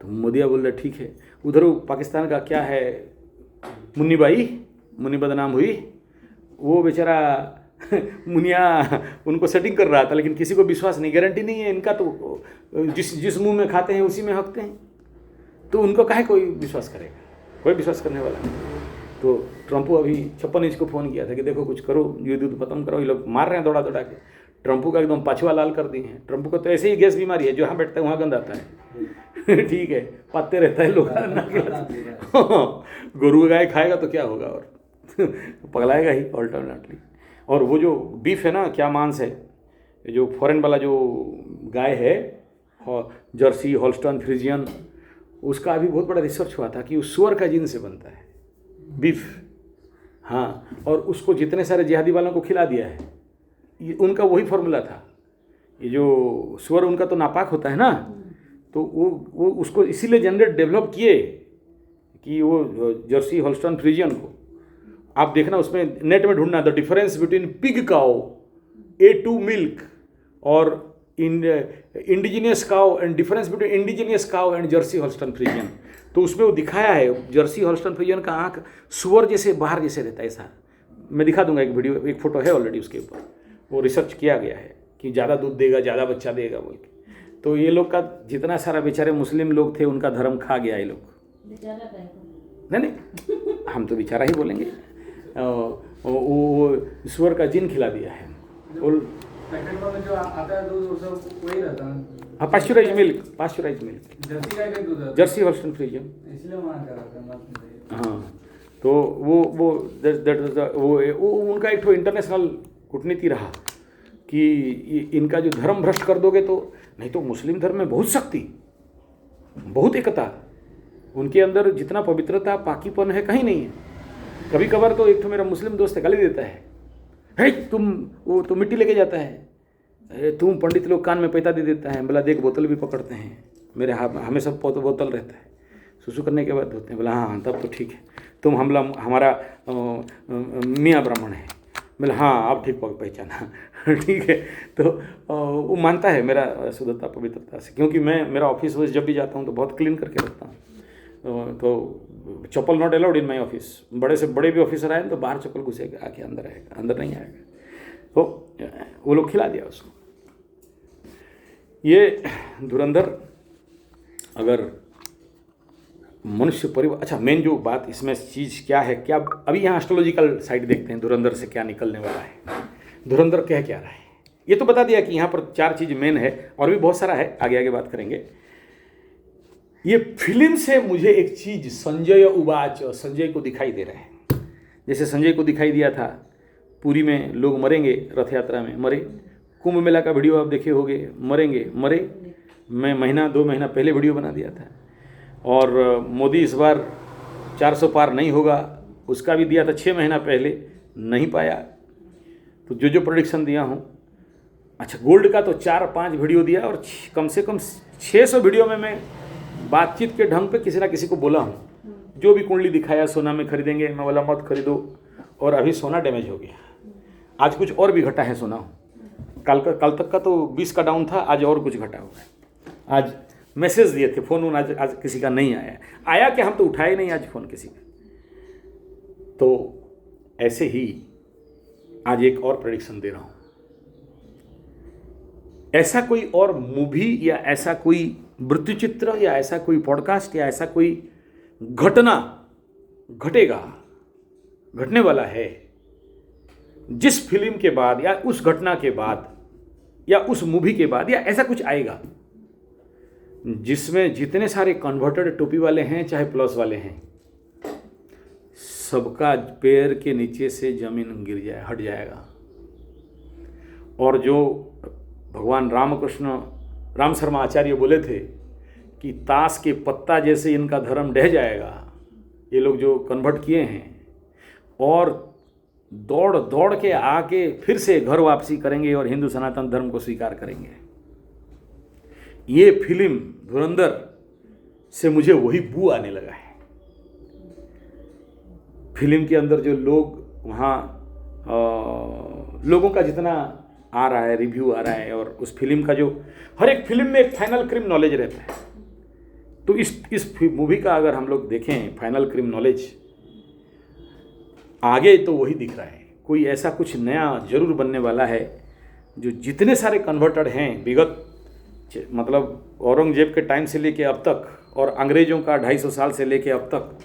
तो मोदिया बोल रहा ठीक है। उधर पाकिस्तान का क्या है, मुन्नी बदनाम हुई, वो बेचारा मुनिया उनको सेटिंग कर रहा था, लेकिन किसी को विश्वास नहीं, गारंटी नहीं है इनका, तो जिस मुंह में खाते हैं उसी में हकते हैं, तो उनको काहे कोई विश्वास करेगा, कोई विश्वास करने वाला नहीं। तो ट्रम्पू अभी 56 इंच को फ़ोन किया था कि देखो कुछ करो, युद्ध खत्म करो, ये लोग मार रहे हैं दौड़ा के। ट्रम्पू का एकदम पाछुआ लाल कर दिए हैं। ट्रम्पू को तो ऐसे ही गैस बीमारी है, जहाँ बैठता है वहाँ गंद आता है। ठीक है, पत्ते रहता है लोग गोरू गाय खाएगा तो क्या होगा, और पगलाएगा ही अल्टरनेटली। और वो जो बीफ है ना, क्या मांस है, जो फॉरेन वाला जो गाय है, जर्सी हॉल्स्टन फ्रीजियन, उसका अभी बहुत बड़ा रिसर्च हुआ था कि उस सुअर का जीन से बनता है बीफ। हाँ, और उसको जितने सारे जिहादी वालों को खिला दिया है, ये उनका वही फॉर्मूला था। ये जो सुअर उनका तो नापाक होता है ना, तो वो उसको इसीलिए जनरेट डेवलप किए कि वो जर्सी हॉल्स्टन फ्रीजियन को आप देखना, उसमें नेट में ढूंढना, the difference between pig cow A2 milk और indigenous cow and difference between indigenous cow and Jersey Holstein Friesian. तो उसमें वो दिखाया है, जर्सी हॉल्स्टन फ्रीजियन का आँख सुअर जैसे बाहर जैसे रहता है, ऐसा। मैं दिखा दूंगा एक वीडियो, एक फोटो है ऑलरेडी उसके ऊपर, वो रिसर्च किया गया है कि ज़्यादा दूध देगा, ज़्यादा बच्चा देगा बोल के। तो ये लोग का जितना सारा बेचारे मुस्लिम लोग थे, उनका धर्म खा गया ये लोग। नहीं हम तो बेचारा ही बोलेंगे, वो सुअर का जीन खिला दिया है। पैकेट में जो आता है दूध, वो सब वही रहता है। हाँ, पाश्चराइज मिल्क। जर्सी का भी दूध है, जर्सी हॉल्स्टन फ्रीजियन, इसलिए मना कर रहा था। हाँ, तो वो उनका एक तो इंटरनेशनल कूटनीति रहा कि इनका जो धर्म भ्रष्ट कर दोगे तो, नहीं तो मुस्लिम धर्म में बहुत शक्ति, बहुत एकता, उनके अंदर जितना पवित्रता पाकीपन है कहीं नहीं है। कभी कभार तो एक तो मेरा मुस्लिम दोस्त गाली देता है तुम वो तो मिट्टी लेके जाता है, तुम पंडित लोग कान में पैता दे देता है। बोला देख बोतल भी पकड़ते हैं, मेरे हमेशा बोतल रहता है, सुसु करने के बाद धोते हैं। बोला हाँ तब तो ठीक है, तुम हमारा मियाँ ब्राह्मण है। बोला हाँ आप ठीक पहचाना। ठीक है, तो वो मानता है मेरा शुद्धता पवित्रता से, क्योंकि मेरा ऑफिस जब भी जाता हूँ तो बहुत क्लीन करके रखता हूँ। तो चप्पल not allowed in my office. बड़े से बड़े भी ऑफिसर आए तो बाहर चप्पल घुसेगा, आके अंदर आएगा, अंदर नहीं आएगा। तो वो लोग खिला दिया उसको। ये धुरंधर अगर मनुष्य परिवार, अच्छा मेन जो बात इसमें चीज़ क्या है, क्या अभी यहाँ एस्ट्रोलॉजिकल साइड देखते हैं धुरंधर से क्या निकलने वाला है, धुरंधर कह क्या रहा है। ये तो बता दिया कि यहाँ पर 4 चीज़ मेन है, और भी बहुत सारा है, आगे बात करेंगे। ये फिल्म से मुझे एक चीज़ संजय उवाच, संजय को दिखाई दे रहा है। जैसे संजय को दिखाई दिया था पुरी में लोग मरेंगे, रथ यात्रा में मरे, कुंभ मेला का वीडियो आप देखे होंगे, मरे। मैं 1-2 महीना पहले वीडियो बना दिया था। और मोदी इस बार 400 पार नहीं होगा, उसका भी दिया था 6 महीना पहले, नहीं पाया। तो जो प्रेडिक्शन दिया हूँ अच्छा, गोल्ड का तो 4-5 वीडियो दिया और कम से कम 600 वीडियो में मैं बातचीत के ढंग पे किसी ना किसी को बोला हूँ। जो भी कुंडली दिखाया सोना में खरीदेंगे, मैं बोला मत खरीदो, और अभी सोना डैमेज हो गया। आज कुछ और भी घटा है सोना। कल तक का तो 20 का डाउन था, आज और कुछ घटा हुआ है। आज मैसेज दिए थे, फ़ोन आज किसी का नहीं आया कि हम तो उठाए नहीं आज फ़ोन किसी का। तो ऐसे ही आज एक और प्रेडिक्शन दे रहा हूँ। ऐसा कोई और मूवी या ऐसा कोई वृत्तचित्र या ऐसा कोई पॉडकास्ट या ऐसा कोई घटना घटेगा, घटने वाला है, जिस फिल्म के बाद या उस घटना के बाद या उस मूवी के बाद या ऐसा कुछ आएगा जिसमें जितने सारे कन्वर्टेड टोपी वाले हैं चाहे प्लस वाले हैं, सबका पैर के नीचे से जमीन गिर जाए, हट जाएगा। और जो भगवान राम शर्मा आचार्य बोले थे कि ताश के पत्ता जैसे इनका धर्म ढह जाएगा, ये लोग जो कन्वर्ट किए हैं, और दौड़ दौड़ के आके फिर से घर वापसी करेंगे और हिंदू सनातन धर्म को स्वीकार करेंगे। ये फिल्म धुरंधर से मुझे वही बू आने लगा है। फिल्म के अंदर जो लोग वहाँ लोगों का जितना आ रहा है, रिव्यू आ रहा है, और उस फिल्म का जो हर एक फिल्म में एक फाइनल क्रिम नॉलेज रहता है, तो इस मूवी का अगर हम लोग देखें फाइनल क्रिम नॉलेज आगे तो वही दिख रहा है। कोई ऐसा कुछ नया जरूर बनने वाला है जो जितने सारे कन्वर्टेड हैं विगत, मतलब औरंगजेब के टाइम से लेके अब तक और अंग्रेज़ों का 250 साल से लेके अब तक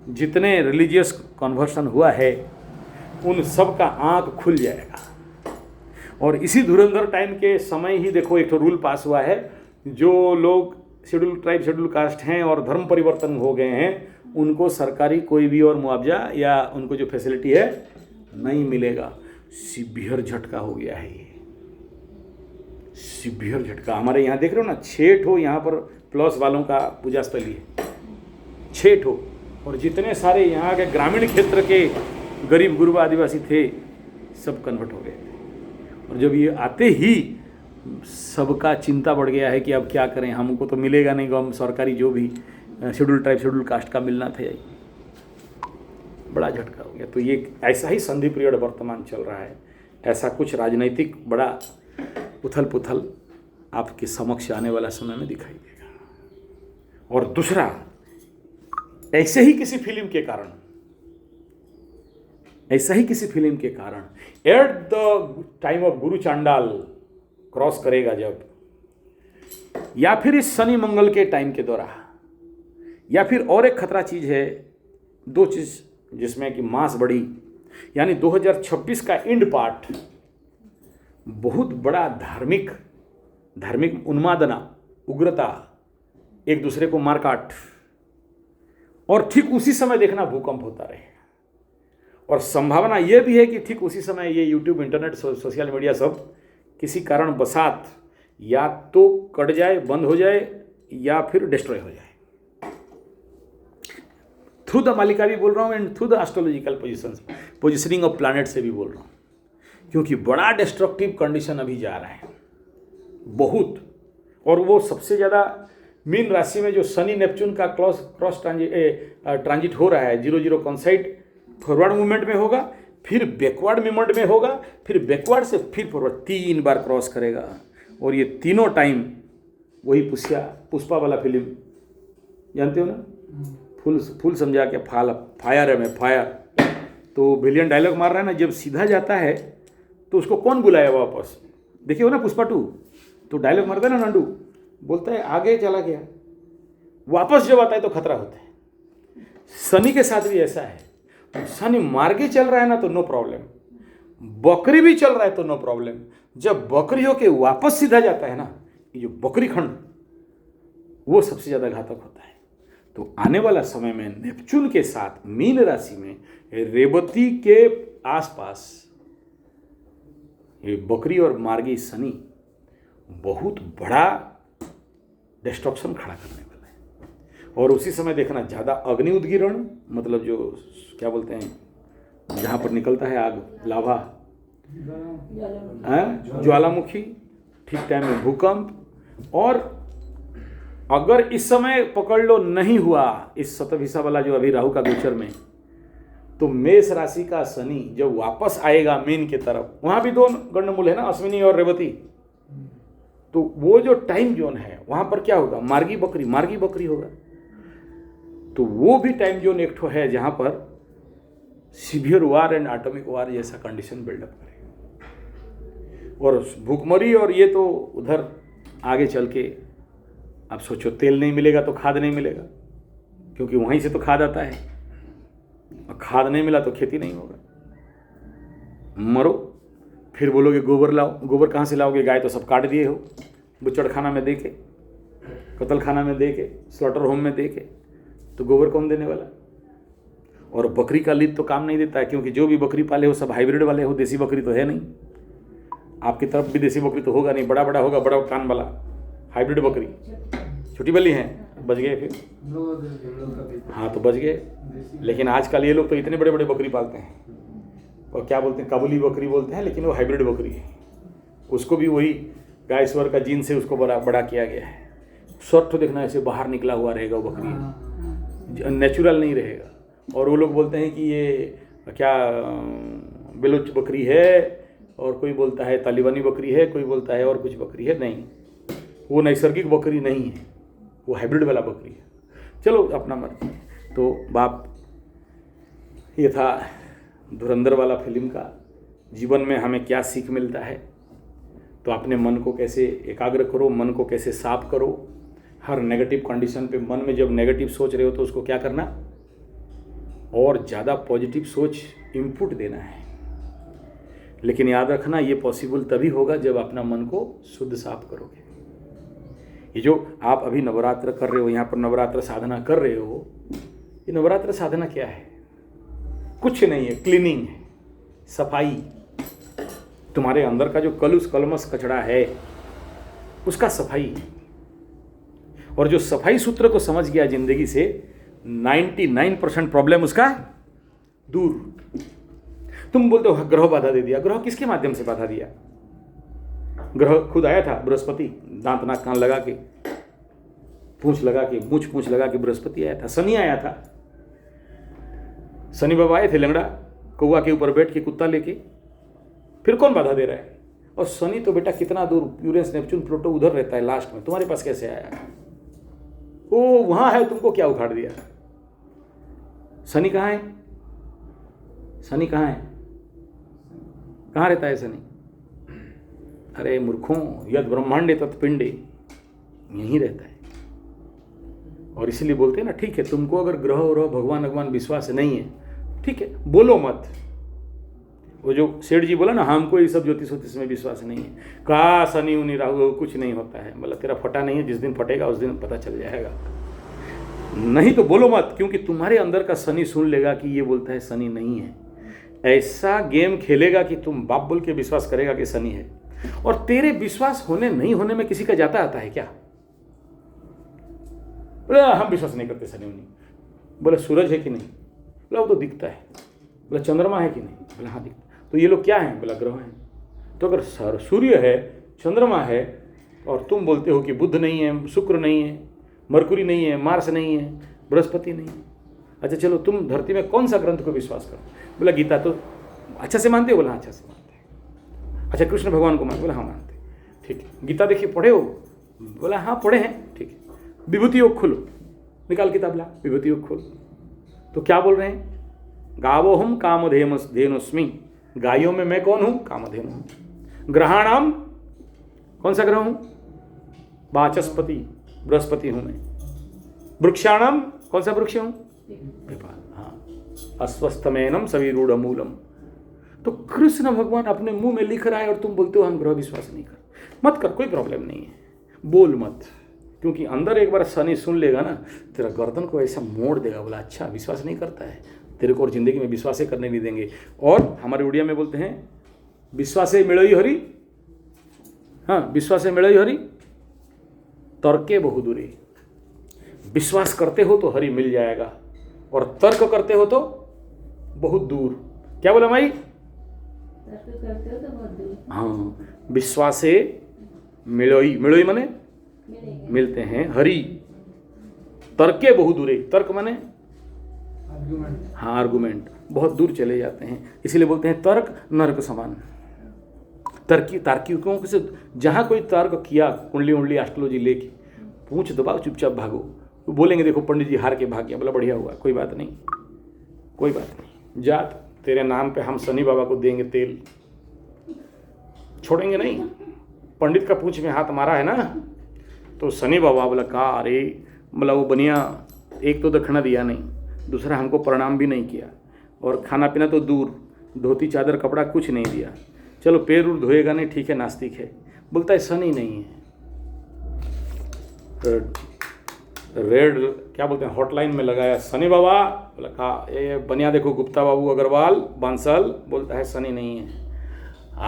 जितने रिलीजियस कन्वर्शन हुआ है, उन सब का आँख खुल जाएगा। और इसी धुरंधर टाइम के समय ही देखो एक तो रूल पास हुआ है, जो लोग शेड्यूल ट्राइब शेड्यूल कास्ट हैं और धर्म परिवर्तन हो गए हैं, उनको सरकारी कोई भी और मुआवजा या उनको जो फैसिलिटी है नहीं मिलेगा। सिवियर झटका हो गया है ये, सिवियर झटका। हमारे यहाँ देख रहे हो ना, 6 ठो यहाँ पर प्लस वालों का पूजा स्थली है, 6 ठो, और जितने सारे यहाँ के ग्रामीण क्षेत्र के गरीब गुरबा आदिवासी थे सब कन्वर्ट हो गए थे। और जब ये आते ही सबका चिंता बढ़ गया है कि अब क्या करें, हमको तो मिलेगा नहीं गम सरकारी जो भी शेड्यूल ट्राइब शेड्यूल कास्ट का मिलना था, यही बड़ा झटका हो गया। तो ये ऐसा ही संधि पीरियड वर्तमान चल रहा है। ऐसा कुछ राजनीतिक बड़ा उथल पुथल आपके समक्ष आने वाला समय में दिखाई देगा। और दूसरा, ऐसे ही किसी फिल्म के कारण, एट द टाइम ऑफ गुरु चांडाल क्रॉस करेगा जब, या फिर इस शनि मंगल के टाइम के दौरान, या फिर और एक खतरा चीज़ है, 2 चीज़ जिसमें कि मास बढ़ी, यानी 2026 का एंड पार्ट बहुत बड़ा धार्मिक उन्मादना, उग्रता, एक दूसरे को मारकाट, और ठीक उसी समय देखना भूकंप होता रहे। और संभावना यह भी है कि ठीक उसी समय ये यूट्यूब, इंटरनेट, सोशल मीडिया सब किसी कारण बसात या तो कट जाए, बंद हो जाए, या फिर डिस्ट्रॉय हो जाए। थ्रू द मालिका भी बोल रहा हूँ and through the astrological positioning of planet से भी बोल रहा हूँ, क्योंकि बड़ा डिस्ट्रक्टिव कंडीशन अभी जा रहा है बहुत। और वो सबसे ज़्यादा मीन राशि में जो शनि नेपच्यून का क्रॉस ट्रांजिट हो रहा है, 0-0 कॉन्साइड फॉरवर्ड मूवमेंट में होगा, फिर बैकवर्ड मूवमेंट में होगा, फिर बैकवर्ड से फिर फॉरवर्ड, 3 बार क्रॉस करेगा। और ये तीनों टाइम वही पुष्पा वाला फिल्म जानते हो ना, फुल समझा के फायर है, मैं फायर। तो विलियन डायलॉग मार रहा है ना, जब सीधा जाता है तो उसको कौन बुलाया वापस, देखिए हो ना पुष्पा 2, तो डायलॉग मारता है ना नंदू, बोलता है आगे चला गया, वापस जब आता है तो खतरा होता है। शनि के साथ भी ऐसा है, शनि मार्गे चल रहा है ना तो नो प्रॉब्लम, बकरी भी चल रहा है तो नो प्रॉब्लम। जब बकरी होके वापस सीधा जाता है ना, ये जो बकरी खंड, वो सबसे ज़्यादा घातक होता है। तो आने वाला समय में नेपच्यून के साथ मीन राशि में रेवती के आसपास ये बकरी और मार्गी शनि बहुत बड़ा डिस्ट्रक्शन खड़ा करने वाला है। और उसी समय देखना ज़्यादा अग्नि उद्गीरण, मतलब जो क्या बोलते हैं जहाँ पर निकलता है आग, लावा, ज्वालामुखी, ठीक टाइम में भूकंप। और अगर इस समय पकड़ लो नहीं हुआ इस शतभिषा वाला जो अभी राहु का गोचर में, तो मेष राशि का शनि जब वापस आएगा मीन की तरफ, वहां भी दो गंडमूल है ना, अश्विनी और रेवती, तो वो जो टाइम जोन है वहां पर क्या होगा, मार्गी बकरी होगा। तो वो भी टाइम जोन एक ठो है जहां पर सीवियर वार एंड एटॉमिक वार जैसा कंडीशन बिल्डअप करेगा। और भूखमरी और ये तो उधर आगे चल के आप सोचो, तेल नहीं मिलेगा तो खाद नहीं मिलेगा, क्योंकि वहीं से तो खाद आता है, और खाद नहीं मिला तो खेती नहीं होगा, मरो। फिर बोलोगे गोबर लाओ, गोबर कहाँ से लाओगे, गाय तो सब काट दिए हो, बुचड़ खाना में दे के, कत्ल खाना में दे के, स्लॉटर होम में दे के, तो गोबर कौन देने वाला। और बकरी का लीद तो काम नहीं देता है, क्योंकि जो भी बकरी पाले हो सब हाइब्रिड वाले हो, देसी बकरी तो है नहीं। आपकी तरफ भी देसी बकरी तो होगा नहीं, बड़ा बड़ा होगा, बड़ा कान वाला हाइब्रिड बकरी, छोटी वाली है, बच गए फिर। हाँ तो बच गए। लेकिन आजकल ये लोग तो इतने बड़े बड़े बकरी पालते हैं, और क्या बोलते हैं, काबुली बकरी बोलते हैं, लेकिन वो हाइब्रिड बकरी है। उसको भी वही गाय स्वर का जीन से उसको बड़ा किया गया है। स्वर तो देखना ऐसे बाहर निकला हुआ रहेगा वो बकरी, नेचुरल नहीं रहेगा। और वो लोग बोलते हैं कि ये क्या बेलूच बकरी है, और कोई बोलता है तालिबानी बकरी है, कोई बोलता है और कुछ बकरी है। नहीं, वो नैसर्गिक बकरी नहीं है, वो हाइब्रिड वाला बकरी है। चलो अपना मर्जी। तो बाप, ये था धुरंधर वाला फिल्म का। जीवन में हमें क्या सीख मिलता है, तो अपने मन को कैसे एकाग्र करो, मन को कैसे साफ करो। हर नेगेटिव कंडीशन पे मन में जब नेगेटिव सोच रहे हो तो उसको क्या करना, और ज़्यादा पॉजिटिव सोच इनपुट देना है। लेकिन याद रखना, ये पॉसिबल तभी होगा जब अपना मन को शुद्ध साफ करोगे। ये जो आप अभी नवरात्र कर रहे हो, यहाँ पर नवरात्र साधना कर रहे हो, ये नवरात्र साधना क्या है, कुछ नहीं है, क्लीनिंग है, सफाई। तुम्हारे अंदर का जो कलुष कलमस कचड़ा है उसका सफाई। और जो सफाई सूत्र को समझ गया जिंदगी से, 99% प्रॉब्लम उसका दूर। तुम बोलते हो ग्रह बाधा दे दिया, ग्रह किसके माध्यम से बाधा दिया? ग्रह खुद आया था, बृहस्पति, दांत नाक कान लगा के, पूंछ लगा के, पूंछ लगा के बृहस्पति आया था। शनि आया था, शनि बाबा आए थे लंगड़ा, कौवा के ऊपर बैठ के, कुत्ता लेके। फिर कौन बाधा दे रहा है? और शनि तो बेटा कितना दूर, यूरेनस नेपच्यून प्लूटो उधर रहता है लास्ट में, तुम्हारे पास कैसे आया? ओ वहां है, तुमको क्या उखाड़ दिया? शनि कहाँ है? शनि कहाँ है? कहाँ रहता है शनि? अरे मूर्खों, यद ब्रह्मांडे तत्पिंडे, यहीं रहता है। और इसीलिए बोलते हैं ना, ठीक है तुमको अगर ग्रह और भगवान विश्वास नहीं है, ठीक है, बोलो मत। वो जो सेठ जी बोला ना, हमको ये सब ज्योतिष में विश्वास नहीं है, कहा शनि उनी राहु कुछ नहीं होता है। मतलब तेरा फटा नहीं है, जिस दिन फटेगा उस दिन पता चल जाएगा। नहीं तो बोलो मत, क्योंकि तुम्हारे अंदर का शनि सुन लेगा कि ये बोलता है शनि नहीं है। ऐसा गेम खेलेगा कि तुम बाप बोल के विश्वास करेगा कि शनि है। और तेरे विश्वास होने नहीं होने में किसी का जाता आता है क्या? बोले हम विश्वास नहीं करते शनि उनी। बोले सूरज है कि नहीं? बोला वो तो दिखता है। बोला चंद्रमा है कि नहीं? बोला हाँ दिखता। तो ये लोग क्या हैं? बोला ग्रह हैं। तो अगर सूर्य है, चंद्रमा है, और तुम बोलते हो कि बुध नहीं है, शुक्र नहीं है, मरकुरी नहीं है, मार्स नहीं है, बृहस्पति नहीं है, अच्छा चलो तुम धरती में कौन सा ग्रंथ को विश्वास करो? बोला गीता। तो अच्छा से मानते हो? बोला अच्छा से मानते हैं। अच्छा कृष्ण भगवान को मानते? बोला हाँ मानते। ठीक है, गीता देखिए पढ़े हो? बोला हाँ पढ़े हैं। ठीक है, विभूति योग खोलो, निकाल किताब ला, विभूति योग खोलो। तो क्या बोल रहे हैं? गावोहम कामधेनुस्मि, गायों में मैं कौन हूँ? कामधेनु हूँ। ग्रहाणाम, कौन सा ग्रह हूँ? वाचस्पति, बृहस्पति हूँ मैं। वृक्षाणाम, कौन सा वृक्ष हूँ? विपाल। हाँ, अस्वस्थमेनम सविरूढ़ मूलम। तो कृष्ण भगवान अपने मुंह में लिख रहा है और तुम बोलते हो हम ग्रह विश्वास नहीं कर। मत कर, कोई प्रॉब्लम नहीं है, बोल मत, क्योंकि अंदर एक बार शनि सुन लेगा ना, तेरा गर्दन को ऐसा मोड़ देगा। बोला अच्छा विश्वास नहीं करता है, तेरे को और जिंदगी में विश्वास करने नहीं देंगे। और हमारे उड़िया में बोलते हैं विश्वासे मिलई हरि। हाँ, विश्वासे मिलई हरि, तर्के बहुदूरी। विश्वास करते हो तो हरि मिल जाएगा, और तर्क करते हो तो बहुत दूर। क्या बोला माई? तर्क करते हो तो बहुत दूर। हाँ, विश्वासे मिलोई, मिलोई माने मिलते हैं। हरि तर्के बहु दूरे, तर्क माने आर्गुमेंट। हाँ आर्गुमेंट, बहुत दूर चले जाते हैं, इसीलिए बोलते हैं तर्क नरक समान। तार्किकों से जहाँ कोई तर्क किया, कुंडली उंडली एस्ट्रोलॉजी लेके, पूछ दबाओ चुपचाप भागो। वो बोलेंगे देखो पंडित जी हार के भाग गया, बोला बढ़िया हुआ, कोई बात नहीं, कोई बात नहीं, जा तेरे नाम पे हम शनि बाबा को देंगे तेल, छोड़ेंगे नहीं। पंडित का पूछ में हाथ मारा है ना, तो शनि बाबा बोला का अरे, बोला वो बनिया एक तो दक्षिणा दिया नहीं, दूसरा हमको प्रणाम भी नहीं किया, और खाना पीना तो दूर, धोती चादर कपड़ा कुछ नहीं दिया, चलो पैर उर धोएगा नहीं, ठीक है नास्तिक है। बोलता है शनि नहीं है। रेड क्या बोलते हैं हॉटलाइन में लगाया शनि बाबा, बोला कहा ये बनिया देखो गुप्ता बाबू अग्रवाल बांसल, बोलता है शनि नहीं है।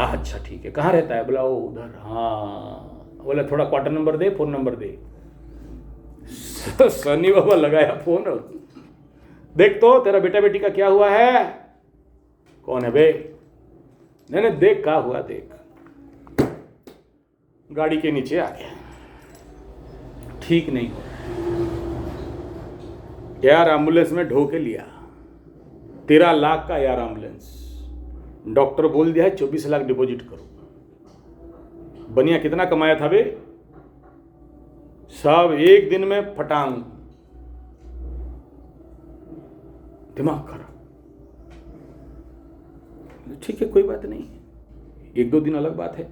अच्छा ठीक है, कहाँ रहता है, बोला वो उधर। हाँ, बोला थोड़ा क्वार्टर नंबर दे, फोन नंबर दे। शनि बाबा लगाया फोन, और देख तो तेरा बेटा बेटी का क्या हुआ है। कौन है बे, नहीं देख क्या हुआ, देख गाड़ी के नीचे आ गया, ठीक नहीं हो यार, एम्बुलेंस में ढो के लिया, 13 लाख का यार एम्बुलेंस, डॉक्टर बोल दिया है 24 लाख डिपॉजिट करो। बनिया कितना कमाया था बे, सब एक दिन में फटांग, दिमाग खराब। ठीक है कोई बात नहीं, 1-2 दिन अलग बात है।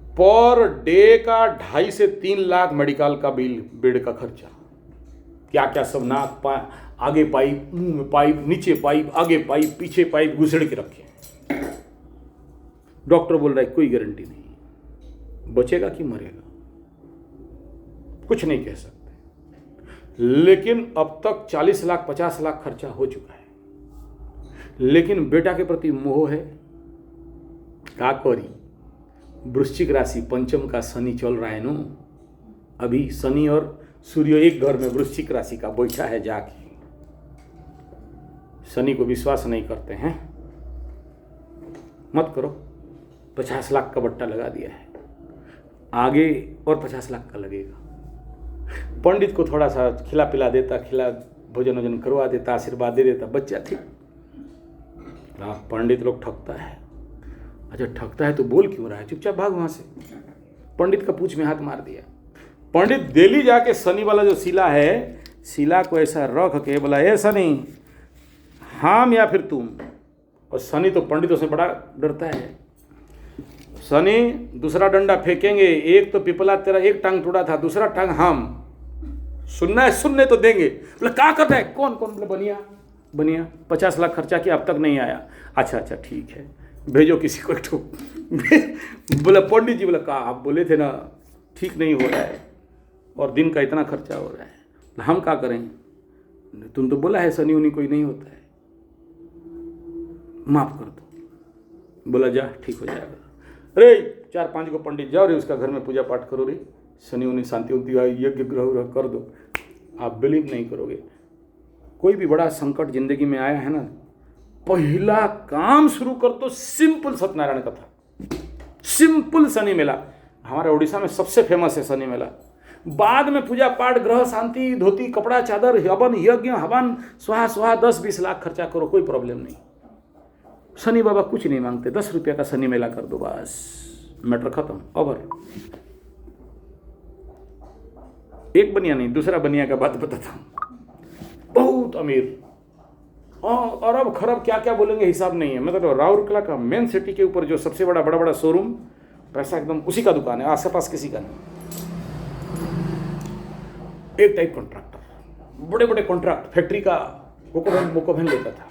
पर डे का 2.5 से 3 लाख मेडिकल का बिल, बेड का खर्चा, क्या क्या सब, नाक आगे पाइप, मुंह में पाइप, नीचे पाइप, आगे पाइप, पीछे पाइप घुसेड़ के रखे। डॉक्टर बोल रहा है कोई गारंटी नहीं, बचेगा कि मरेगा कुछ नहीं कह सकते। लेकिन अब तक 40 लाख 50 लाख खर्चा हो चुका है, लेकिन बेटा के प्रति मोह है। का करी, वृश्चिक राशि पंचम का शनि चल रहा है नो, अभी शनि और सूर्य एक घर में वृश्चिक राशि का बैठा है जाके। शनि को विश्वास नहीं करते हैं, मत करो। 50 लाख का बट्टा लगा दिया है, आगे और 50 लाख का लगेगा। पंडित को थोड़ा सा खिला पिला देता, खिला भोजन वोजन करवा देता, आशीर्वाद दे देता, बच्चा ठीक। पंडित लोग ठगता है। अच्छा ठगता है तो बोल क्यों रहा है, चुपचाप भाग वहां से। पंडित का पूछ में हाथ मार दिया। पंडित दिल्ली जाके शनि वाला जो शिला है, शिला को ऐसा रख के बोला ए शनि, हम या फिर तुम। और शनि तो पंडितों से बड़ा डरता है। शनि दूसरा डंडा फेंकेंगे, एक तो पिपला तेरा एक टांग टूटा था, दूसरा टांग हम, सुनना है सुनने तो देंगे। बोले क्या करता है, कौन कौन, बोले बनिया। बनिया 50 लाख खर्चा किया अब तक नहीं आया। अच्छा अच्छा ठीक है, भेजो किसी को एक ठो। बोला पंडित जी, बोला कहा आप बोले थे ना ठीक नहीं हो रहा है और दिन का इतना खर्चा हो रहा है, हम क्या करें, तुम तो बोला है शनि उनी कोई नहीं होता है, माफ कर दो। बोला जा ठीक हो जाएगा। अरे 4-5 को पंडित जाओ रे, उसका घर में पूजा पाठ करो रे, शनि उनी शांति उनती यज्ञ ग्रह कर दो। आप बिलीव नहीं करोगे, कोई भी बड़ा संकट जिंदगी में आया है ना, पहला काम शुरू कर दो सिंपल सत्यनारायण कथा, सिंपल शनि मेला। हमारे उड़ीसा में सबसे फेमस है शनि मेला। बाद में पूजा पाठ, ग्रह शांति, धोती कपड़ा चादर, हवन यज्ञ हवन स्वाहा स्वाहा 10-20 लाख खर्चा करो, कोई प्रॉब्लम नहीं। शनि बाबा कुछ नहीं मांगते, 10 रुपये का शनि मेला कर दो, बस मैटर खत्म, ओवर। एक बनिया नहीं, दूसरा बनिया का बात बताता हूँ, बहुत अमीर, अरब खरब क्या क्या बोलेंगे हिसाब नहीं है। मतलब राउरकेला का मेन सिटी के ऊपर जो सबसे बड़ा शोरूम, पैसा एकदम उसी का दुकान है, आस पास किसी का नहीं। एक टाइप कॉन्ट्रैक्टर, बड़े कॉन्ट्रैक्ट, फैक्ट्री का मोकोभन लेता था,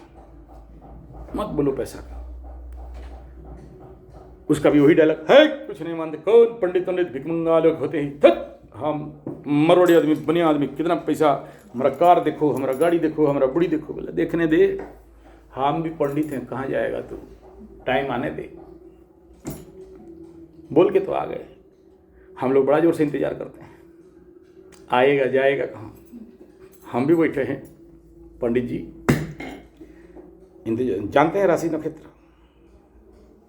मत बोलो पैसा का। उसका भी वही डायलॉग है, कुछ नहीं मानते, कौन पंडित भिकमंगा लोग होते ही, हम मरवाड़ी आदमी, बनिया आदमी, कितना पैसा, हमारा कार देखो, हमारा गाड़ी देखो, हमारा बुढ़ी देखो। बोला देखने दे, हम भी पंडित हैं, कहाँ जाएगा तू, टाइम आने दे। बोल के तो आ गए। हम लोग बड़ा जोर से इंतजार करते हैं, आएगा जाएगा कहाँ। हम भी बैठे हैं, पंडित जी इंतजार, जानते हैं राशि नक्षत्र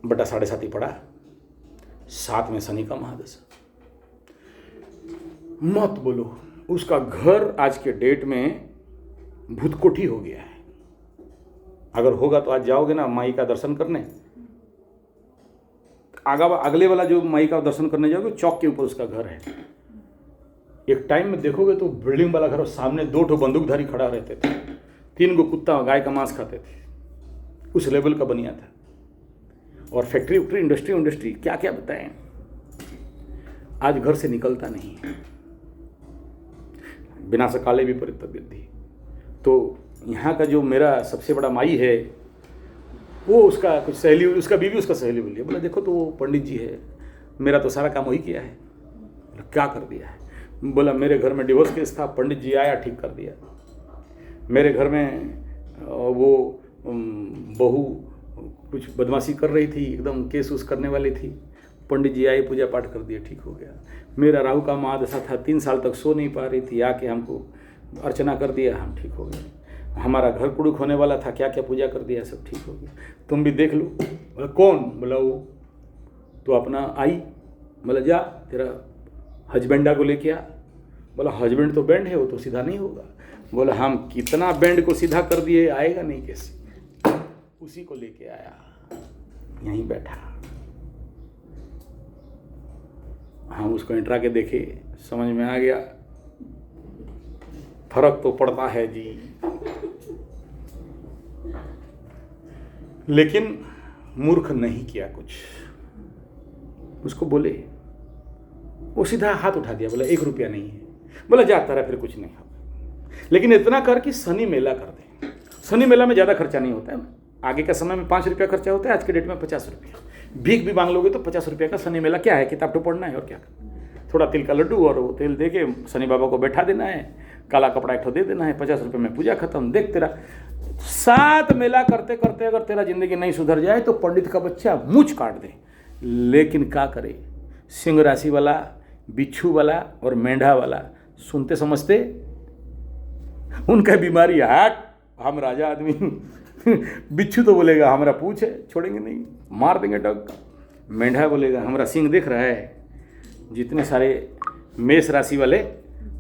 बटा 7.5 पड़ा, 7 में शनि का महादशा, मत बोलो, उसका घर आज के डेट में भूतकोठी हो गया है। अगर होगा तो आज जाओगे ना माई का दर्शन करने, अगले वाला जो माई का दर्शन करने जाओगे चौक के ऊपर उसका घर है। एक टाइम में देखोगे तो बिल्डिंग वाला घर, और सामने 2 बंदूकधारी खड़ा रहते थे, 3 कुत्ता गाय का मांस खाते थे, उस लेवल का बनिया था। और फैक्ट्री वैक्ट्री इंडस्ट्री क्या क्या बताएं, आज घर से निकलता नहीं है, बिना सकाले भी परितव्य थी। तो यहाँ का जो मेरा सबसे बड़ा माई है, वो उसका कुछ सहेली, उसका बीवी उसका सहेली बोली, बोला देखो तो वो पंडित जी है, मेरा तो सारा काम वही किया है। बोला क्या कर दिया है? बोला मेरे घर में डिवोर्स केस था, पंडित जी आया ठीक कर दिया। मेरे घर में वो बहू कुछ बदमाशी कर रही थी, एकदम केस उस करने वाली थी, पंडित जी आए पूजा पाठ कर दिया, ठीक हो गया। मेरा राहु का महादशा था, 3 साल तक सो नहीं पा रही थी, आके हमको अर्चना कर दिया, हम ठीक हो गए। हमारा घर कुड़ुक होने वाला था, क्या क्या पूजा कर दिया, सब ठीक हो गया। तुम भी देख लो। बोला कौन? बोला वो तो अपना आई। बोला जा तेरा हस्बैंडा को लेके आ। बोला हस्बैंड तो बैंड है, वो तो सीधा नहीं होगा। बोला हम कितना बैंड को सीधा कर दिए, आएगा नहीं कैसे? उसी को लेके आया, यहीं बैठा। हम उसको इंटरा के देखे, समझ में आ गया फर्क तो पड़ता है जी। लेकिन मूर्ख नहीं किया कुछ। उसको बोले, वो सीधा हाथ उठा दिया, बोला 1 रुपया नहीं है। बोला जाता रहा, फिर कुछ नहीं होगा, लेकिन इतना कर कि शनि मेला कर दे। शनि मेला में ज़्यादा खर्चा नहीं होता है, आगे का समय में 5 रुपया खर्चा होता है, आज के डेट में 50 रुपया। भीख भी मांग लोगे तो 50 रुपया का शनि मेला क्या है, किताब तो पढ़ना है और क्या करना। थोड़ा तिल का लड्डू और वो तेल दे के शनि बाबा को बैठा देना है, काला कपड़ा एक ठो दे देना है, 50 रुपये में पूजा खत्म। देख तेरा 7 मेला करते करते अगर तेरा जिंदगी नहीं सुधर जाए तो पंडित का बच्चा मूंछ काट दे। लेकिन क्या करे, सिंह राशि वाला, बिच्छू वाला और मेंढा वाला सुनते समझते, उनका बीमारी हार्ट, हम राजा आदमी। बिच्छू तो बोलेगा हमारा पूछ है, छोड़ेंगे नहीं, मार देंगे डग। मेंढा बोलेगा हमारा सिंह दिख रहा है। जितने सारे मेष राशि वाले,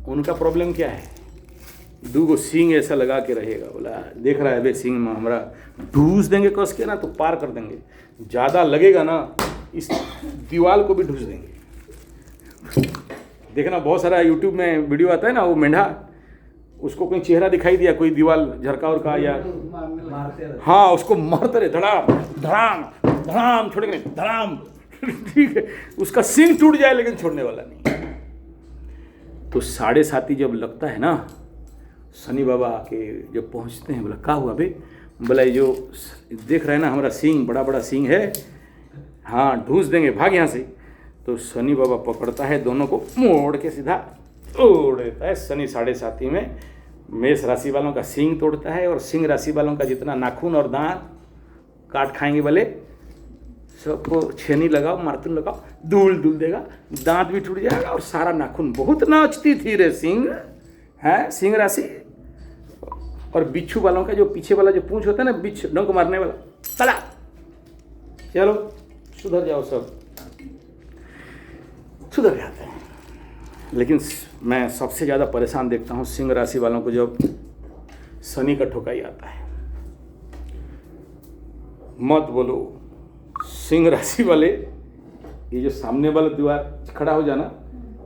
उनका प्रॉब्लम क्या है, 2 सींग ऐसा लगा के रहेगा। बोला देख रहा है बे सींग में हमारा, ढूस देंगे कस के ना तो पार कर देंगे, ज़्यादा लगेगा ना इस दीवार को भी ढूस देंगे। देखना बहुत सारा यूट्यूब में वीडियो आता है ना, वो मेंढा, उसको कोई चेहरा दिखाई दिया, कोई दीवार झरकावर का या हाँ, उसको मारते रहे, धड़ाम धड़ाम धड़ाम, छोड़ेंगे नहीं, धड़ाम। ठीक है, उसका सींग टूट जाए लेकिन छोड़ने वाला नहीं। तो 7:30 जब लगता है ना, शनि बाबा के जब पहुंचते हैं, बोला क्या हुआ बे? बोला ये जो देख रहे हैं ना हमारा सींग, बड़ा बड़ा सींग है, हाँ ढूस देंगे, भाग यहाँ से। तो शनि बाबा पकड़ता है, दोनों को मोड़ के सीधा तोड़ देता है। शनि 7:30 में मेष राशि वालों का सींग तोड़ता है, और सिंह राशि वालों का जितना नाखून और दांत काट खाएंगे वाले सबको छेनी लगाओ, मार्तुल लगाओ, धूल धूल देगा, दांत भी टूट जाएगा और सारा नाखून। बहुत नाचती थी रे सिंह, है सिंह राशि। और बिच्छू वालों का जो पीछे वाला जो पूंछ होता है ना, बिच्छू डंक मारने वाला, चला चलो सुधर जाओ, सब सुधर जाते हैं। लेकिन मैं सबसे ज़्यादा परेशान देखता हूँ सिंह राशि वालों को, जब शनि का ठोकाई आता है। मत बोलो, सिंह राशि वाले, ये जो सामने वाला दीवार खड़ा हो जाना,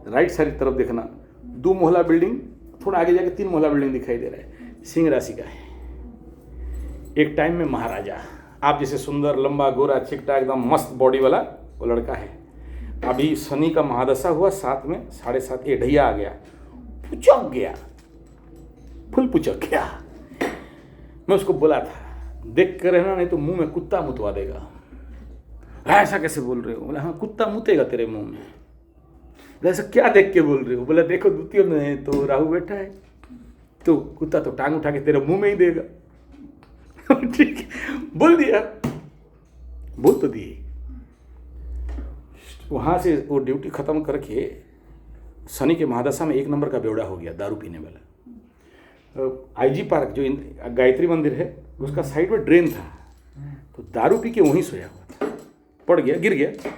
राइट साइड तरफ देखना, 2 मोहला बिल्डिंग, थोड़ा आगे जाके 3 मोहला बिल्डिंग दिखाई दे रहा है, सिंह राशि का है। एक टाइम में महाराजा, आप जैसे सुंदर लंबा गोरा चिकटा एकदम मस्त बॉडी वाला वो लड़का है। अभी शनि का महादशा हुआ, 7 में 7:30 ये ढैया आ गया, पुचक गया, फुल पुचक गया। मैं उसको बोला था देख कर रहना, नहीं तो मुंह में कुत्ता मुतवा देगा। ऐसा कैसे बोल रहे हो? बोला हाँ कुत्ता मुतेगा तेरे मुंह में। बोला ऐसा क्या देख के बोल रहे हो? बोला देखो द्वितीय में तो राहु बैठा है, तो कुत्ता तो टांग उठा के तेरे मुंह में ही देगा। ठीक है, बोल दिया, बोल तो दिए। वहाँ से वो ड्यूटी ख़त्म करके शनि के महादशा में 1 नंबर का बेवड़ा हो गया, दारू पीने वाला। IG पार्क जो गायत्री मंदिर है, उसका साइड में ड्रेन था, तो दारू पी के वहीं सोया हुआ था, पड़ गया, गिर गया।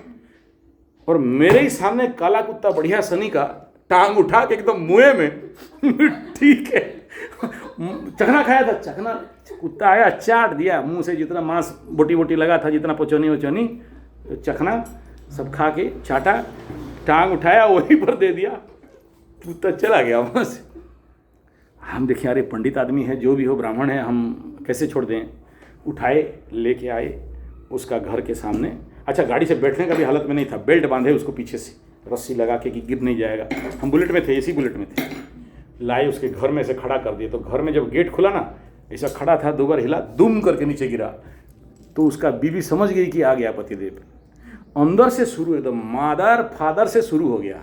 और मेरे ही सामने काला कुत्ता बढ़िया शनि का टांग उठा के एकदम मुंह में ठीक है, चखना खाया था, चखना कुत्ता आया चाट दिया मुंह से, जितना मांस बोटी बोटी लगा था, जितना पोचोनी वोचोनी चखना सब खा के चाटा, टांग उठाया वहीं पर दे दिया, कुत्ता चला गया वहाँ से। हम देखें अरे पंडित आदमी है, जो भी हो ब्राह्मण है, हम कैसे छोड़ दें। उठाए लेके आए उसका घर के सामने। अच्छा गाड़ी से बैठने का भी हालत में नहीं था, बेल्ट बांधे उसको पीछे से रस्सी लगा के कि गिर नहीं जाएगा। हम बुलेट में थे, इसी बुलेट में थे, लाए उसके घर में से खड़ा कर दिए। तो घर में जब गेट खुला ना, ऐसा खड़ा था, 2 बार हिला, दुम करके नीचे गिरा। तो उसका बीवी समझ गई कि आ गया पतिदेव। अंदर से शुरू, एकदम मादर फादर से शुरू हो गया।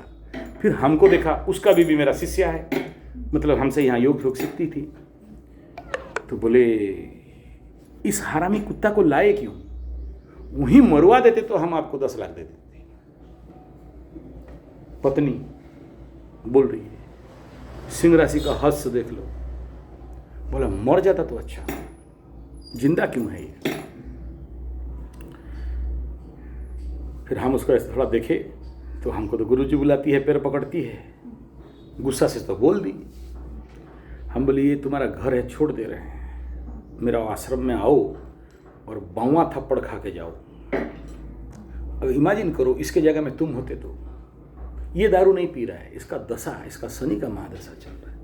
फिर हमको देखा, उसका बीवी मेरा शिष्य है, मतलब हमसे यहाँ योग योग सीखती थी। तो बोले इस हरामी कुत्ता को लाए क्यों, वहीं मरवा देते तो हम आपको 10 लाख दे देते। पत्नी बोल रही है, सिंह राशि का हर्ष देख लो। बोला मर जाता तो अच्छा, जिंदा क्यों है ये। फिर हम उसको ऐसे थोड़ा देखे तो हमको तो गुरुजी बुलाती है, पैर पकड़ती है, गुस्सा से तो बोल दी। हम बोले ये तुम्हारा घर है, छोड़ दे रहे हैं, मेरा आश्रम में आओ और बावा थप्पड़ खा के जाओ। अब इमेजिन करो इसके जगह में तुम होते तो। ये दारू नहीं पी रहा है, इसका दशा, इसका शनि का महादशा चल रहा है।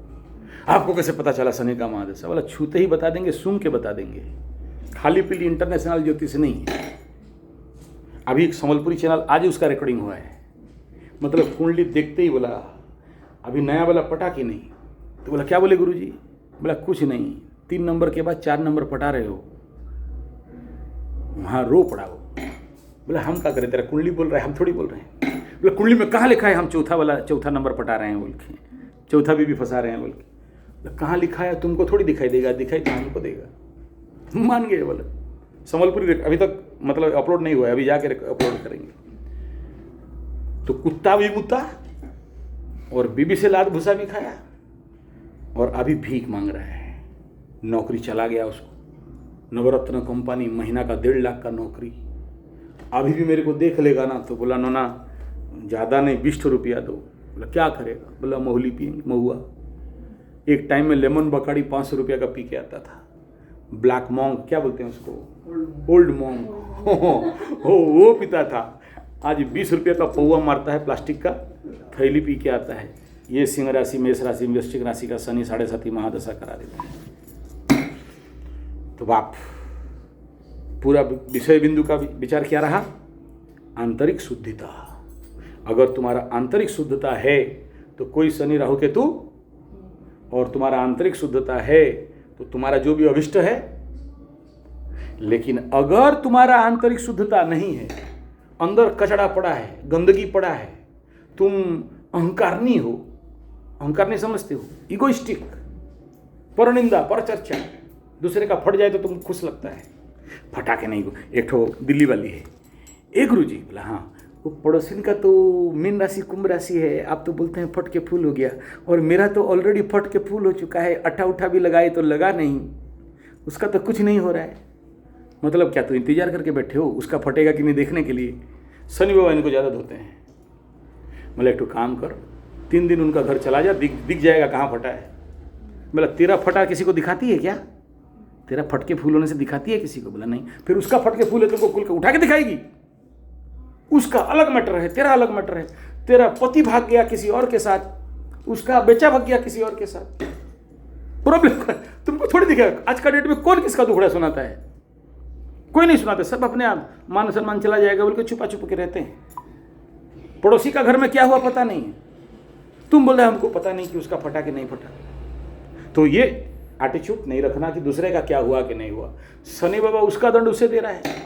आपको कैसे पता चला शनि का महादशा? बोला छूते ही बता देंगे, सूंघ के बता देंगे, खाली पीली इंटरनेशनल ज्योतिष नहीं है। अभी एक संबलपुरी चैनल आज उसका रिकॉर्डिंग हुआ है, मतलब कुंडली देखते ही बोला अभी नया वाला पटा कि नहीं। तो बोला क्या बोले गुरुजी? बोला कुछ नहीं, 3 नंबर के बाद 4 नंबर पटा रहे हो, वहाँ रो पड़ा वो। बोला हम क्या करें, तेरा कुंडली बोल रहा है, हम थोड़ी बोल रहे हैं। बोला कुंडली में कहाँ लिखा है हम चौथा नंबर पटा रहे हैं बोल के, चौथा बीबी फंसा रहे हैं बोल के। कहाँ लिखा है तुमको थोड़ी दिखाई देगा, दिखाई तो हमको देगा। मान गए। बोले संबलपुरी अभी तक मतलब अपलोड नहीं हुआ है, अभी जाके अपलोड करेंगे। तो कुत्ता भी मुत्ता और बीबी से लात भूसा भी खाया और अभी भीख मांग रहा है। नौकरी चला गया उसको, नवरत्न कंपनी, महीना का 1.5 लाख का नौकरी। अभी भी मेरे को देख लेगा ना तो बोला नोना ज़्यादा नहीं 20 रुपया दो। बोला क्या करेगा? बोला महुली पिएंगे, महुआ। एक टाइम में लेमन बकाड़ी 500 रुपया का पी के आता था। ब्लैक मॉन्क क्या बोलते हैं उसको, ओल्ड मॉन्क वो पीता था। आज 20 रुपये का पौवा मारता है, प्लास्टिक का थैली पी के आता है। ये सिंह राशि, मेष राशि, वृश्चिक राशि का शनि 7.5 महादशा करा देता है। तो बाप पूरा विषय बिंदु का विचार क्या रहा? आंतरिक शुद्धता। अगर तुम्हारा आंतरिक शुद्धता है तो कोई शनि राहु केतु, और तुम्हारा आंतरिक शुद्धता है तो तुम्हारा जो भी अभिष्ट है। लेकिन अगर तुम्हारा आंतरिक शुद्धता नहीं है, अंदर कचड़ा पड़ा है, गंदगी पड़ा है, तुम अहंकारनी हो, अहंकार नहीं समझते हो, इगोइस्टिक, परनिंदा, परचर्चा, दूसरे का फट जाए तो तुम खुश लगता है, फटा के नहीं। एक ठो दिल्ली वाली है, एक गुरुजी बोला हाँ वो पड़ोसिन का तो मीन राशि कुंभ राशि है, आप तो बोलते हैं फट के फूल हो गया, और मेरा तो ऑलरेडी फट के फूल हो चुका है, अट्ठा उठा भी लगाए तो लगा नहीं, उसका तो कुछ नहीं हो रहा है। मतलब क्या तो इंतजार करके बैठे हो उसका फटेगा कि नहीं देखने के लिए? शनि बाबा इनको ज़्यादा धोते हैं। मतलब एक तो काम कर, 3 दिन उनका घर चला जा, दिख जाएगा कहाँ फटा है। मतलब तेरा फटा किसी को दिखाती है क्या? तेरा फटके फूल होने से दिखाती है किसी को? बोला नहीं। फिर उसका फटके फूल है तुमको खुल के उठा के दिखाएगी? उसका अलग मैटर है, तेरा अलग मैटर है। तेरा पति भाग गया किसी और के साथ, उसका बेचा भाग गया किसी और के साथ, प्रॉब्लम तुमको थोड़ी दिखेगा। आज का डेट में कौन किसका दुखड़ा सुनाता है? कोई नहीं सुनाता, सब अपने आप मान सम्मान चला जाएगा बोल के छुपा छुप के रहते हैं। पड़ोसी का घर में क्या हुआ पता नहीं है, तुम बोल रहे हमको पता नहीं कि उसका फटा कि नहीं फटा। तो ये एटीट्यूड नहीं रखना कि दूसरे का क्या हुआ कि नहीं हुआ। शनि बाबा उसका दंड उसे दे रहा है।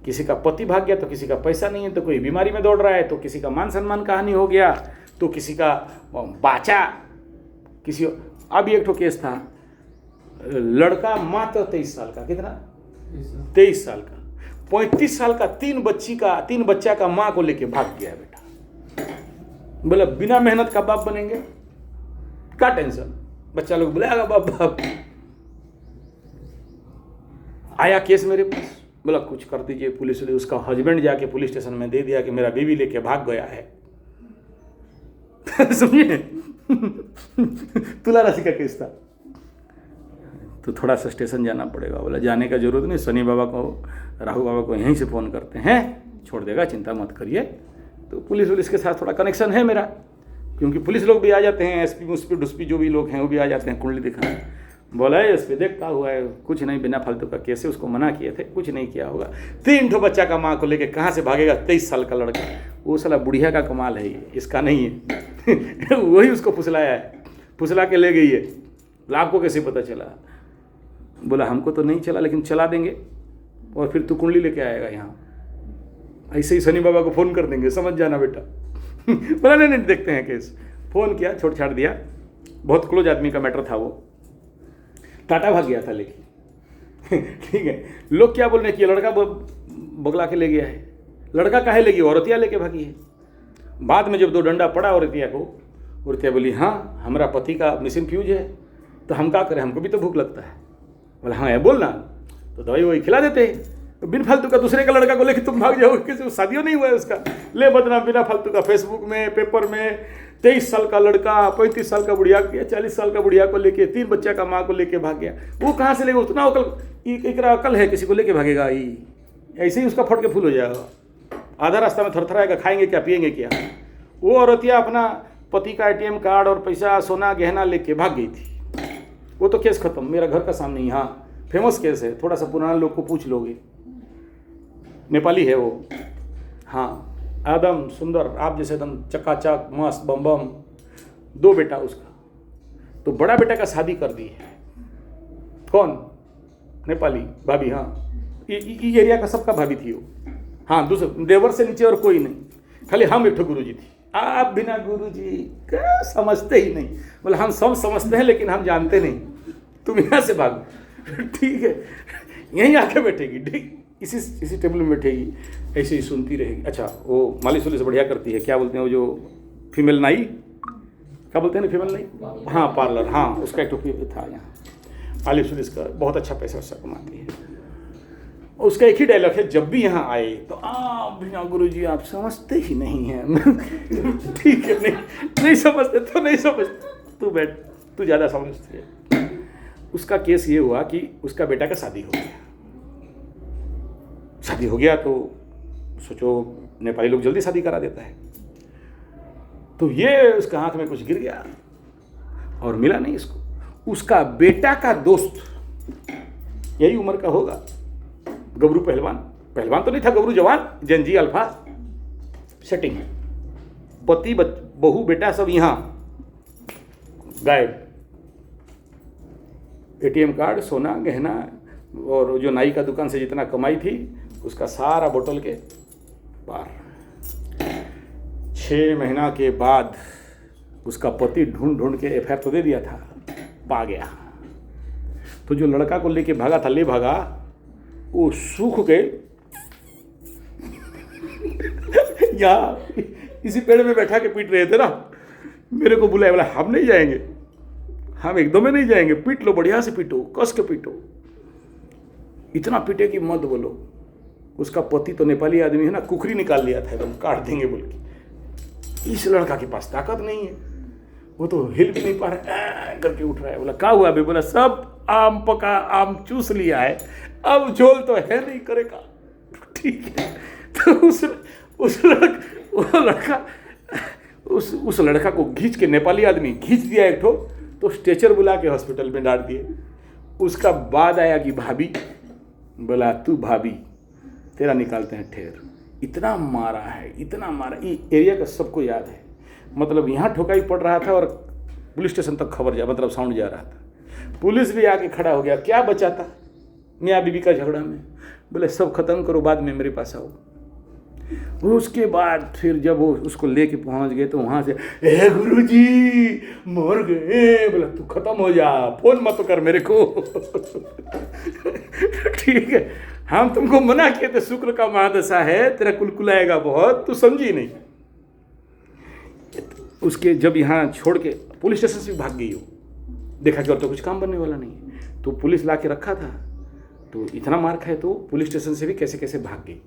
किसी का पति भाग गया तो किसी का पैसा नहीं है, तो कोई बीमारी में दौड़ रहा है, तो किसी का मान सम्मान का हानि हो गया, तो किसी का बाचा किसी। अब एक ठो केस था, लड़का मात्र 23 साल का, कितना 23 साल का, 35 साल का, 3 बच्चा का माँ को लेके भाग गया बेटा। बोला बिना मेहनत का बाप बनेंगे, क्या टेंशन, बच्चा लोग बुलाएगा बाप बाप। आया केस मेरे पास, बोला कुछ कर दीजिए पुलिस ने। उसका हस्बैंड जाके पुलिस स्टेशन में दे दिया कि मेरा बीवी लेके भाग गया है। समझिए। तुला राशि का केस था, तो थोड़ा सा स्टेशन जाना पड़ेगा। बोला जाने का जरूरत नहीं, शनि बाबा को, राहु बाबा को यहीं से फ़ोन करते हैं, छोड़ देगा, चिंता मत करिए। तो पुलिस के साथ थोड़ा कनेक्शन है मेरा, क्योंकि पुलिस लोग भी आ जाते हैं, एसपी मुस्पी डुस्पी जो भी लोग हैं वो भी आ जाते हैं कुंडली दिखाने। बोला है एसपी देख क्या हुआ है, कुछ नहीं, बिना फालतू का केस है, उसको मना किए थे, कुछ नहीं किया होगा। 3 ठो बच्चा का माँ को लेके कहाँ से भागेगा, 23 साल का लड़का। वो साला बुढ़िया का कमाल है, ये इसका नहीं है। वही उसको फुसलाया है, फुसला के ले गई है। आपको कैसे पता चला? बोला हमको तो नहीं चला, लेकिन चला देंगे और फिर तू कुंडली लेके आएगा यहाँ। ऐसे ही शनि बाबा को फ़ोन कर देंगे, समझ जाना बेटा। बोला नहीं देखते हैं केस। फ़ोन किया, छोड़ छाड़ दिया। बहुत क्लोज आदमी का मैटर था वो, टाटा भाग गया था लेकिन। ठीक है, लोग क्या बोल रहे हैं कि लड़का बगला के ले गया है। लड़का काहे ले गया, औरतिया लेके भागी है। बाद में जब 2 डंडा पड़ा औरतिया को, औरतिया बोली हाँ हमारा पति का मिसिंग फ्यूज है, तो हम क्या करें, हमको भी तो भूख लगता है। बोला हाँ है बोलना, तो दवाई वही खिला देते हैं। बिन फालतू का दूसरे का लड़का को लेकर तुम भाग जाओगे, किसी शादियों नहीं हुआ है उसका, ले बदनाम बिना फालतू का। फेसबुक में, पेपर में 23 साल का लड़का 35 साल का बुढ़िया या 40 साल का बुढ़िया को लेके 3 बच्चा का माँ को लेके भाग गया। वो कहाँ से लेगा उतना अकल? एकरा अकल है किसी को लेके भागेगा? ऐसे ही उसका फट के फूल हो जाएगा, आधा रास्ता में थरथराएगा, खाएंगे क्या पिएंगे क्या। वो औरतिया अपना पति का ATM कार्ड और पैसा सोना गहना लेके भाग गई थी। वो तो केस खत्म, मेरा घर का सामने ही। हाँ फेमस केस है, थोड़ा सा पुराना लोग को पूछ लोगे। नेपाली है वो, हाँ एकदम सुंदर, आप जैसे एकदम चकाचक मस्त बम बम। 2 बेटा उसका, तो बड़ा बेटा का शादी कर दी है। कौन? नेपाली भाभी। हाँ ये एरिया का सबका भाभी थी वो। हाँ दूसरे देवर से नीचे और कोई नहीं, खाली हम एक गुरु जी थी। आप बिना गुरु जी का समझते ही नहीं। बोले हम सब समझते हैं लेकिन हम जानते नहीं, तुम यहाँ से भागो। ठीक है, यहीं आके बैठेगी, ठीक इसी टेबल में बैठेगी, ऐसे ही सुनती रहेगी। अच्छा वो मालिश वालिश बढ़िया करती है, क्या बोलते हैं वो जो फीमेल नाई, क्या बोलते हैं ना फीमेल नाई? हाँ पार्लर, हाँ उसका एक टोपी था यहाँ। मालिश वालिश का बहुत अच्छा पैसा वैसा कमाती है। उसका एक ही डायलॉग है, जब भी यहाँ आए तो बिना गुरु जी आप समझते ही नहीं हैं। ठीक है, नहीं समझते तो नहीं समझते, तू बैठ, तू ज़्यादा समझती है। उसका केस ये हुआ कि उसका बेटा का शादी हो गया। शादी हो गया तो सोचो नेपाली लोग जल्दी शादी करा देता है। तो ये उसका हाथ में कुछ गिर गया और मिला नहीं इसको। उसका बेटा का दोस्त, यही उम्र का होगा, गबरू पहलवान, पहलवान तो नहीं था, गबरू जवान, जनजी अल्फा सेटिंग, पति बहू बेटा सब यहाँ गायब। ATM कार्ड, सोना गहना और जो नाई का दुकान से जितना कमाई थी उसका सारा बोतल के पार। 6 महीना के बाद उसका पति ढूंढ के FIR तो दे दिया था, पा गया। तो जो लड़का को लेके भागा था, ले भागा, वो सूख गए। या इसी पेड़ में बैठा के पीट रहे थे ना, मेरे को बुलाया, बोला हम नहीं जाएंगे, हम एकदम में नहीं जाएंगे, पीट लो, बढ़िया से पीटो, कस के पीटो, इतना पीटे कि मत बोलो। उसका पति तो नेपाली आदमी है ना, कुकरी निकाल लिया था एकदम, काट देंगे बोल के। इस लड़का के पास ताकत नहीं है, वो तो हिल भी नहीं पा रहा, करके उठ रहा है। बोला क्या हुआ अभी? बोला सब आम पका, आम चूस लिया है, अब झोल तो है नहीं करेगा। ठीक है, तो उस लड़का को खींच के, नेपाली आदमी खींच दिया एक ठो, तो स्ट्रेचर बुला के हॉस्पिटल में डाल दिए। उसका बाद आया कि भाभी, बोला तू भाभी, तेरा निकालते हैं ठेर। इतना मारा है, इतना मारा, ये एरिया का सबको याद है। मतलब यहाँ ठोकाई पड़ रहा था और पुलिस स्टेशन तक खबर मतलब साउंड जा रहा था। पुलिस भी आके खड़ा हो गया, क्या बचा था मियाँ बीबी का झगड़ा में। बोले सब खत्म करो, बाद में मेरे पास आओ। उसके बाद फिर जब वो उसको लेके पहुंच गए तो वहाँ से, ए गुरुजी मर गए। बोला तू खत्म हो जा, फोन मत कर मेरे को। ठीक है, हम तुमको मना किए थे, शुक्र का महादशा है, तेरा कुलकुलाएगा बहुत, तू समझी नहीं। उसके जब यहाँ छोड़ के पुलिस स्टेशन से भाग गई हो, देखा कि और तो कुछ काम बनने वाला नहीं, तो पुलिस ला के रखा था, तो इतना मार खाए तो पुलिस स्टेशन से भी कैसे कैसे भाग गई।